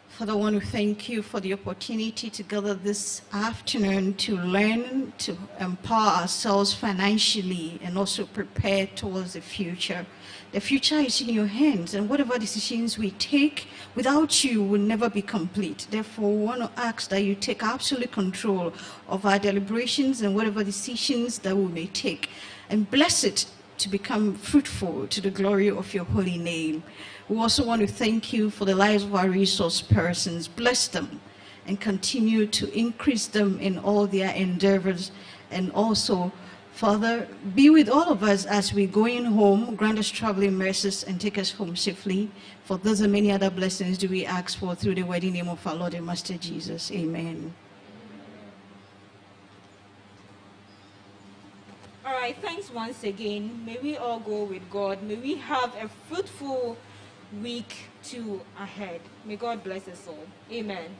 Father, I want to thank you for the opportunity to gather this afternoon to learn, to empower ourselves financially, and also prepare towards the future. The future is in your hands, and whatever decisions we take without you will never be complete. Therefore, we want to ask that you take absolute control of our deliberations and whatever decisions that we may take, and bless it to become fruitful to the glory of your holy name. We also want to thank you for the lives of our resource persons. Bless them and continue to increase them in all their endeavors. And also, Father, be with all of us as we're going home. Grant us traveling mercies and take us home safely. For those and many other blessings do we ask for through the wedding name of our Lord and Master Jesus. Amen. All right, thanks once again. May we all go with God. May we have a fruitful week 2 ahead. May God bless us all. Amen.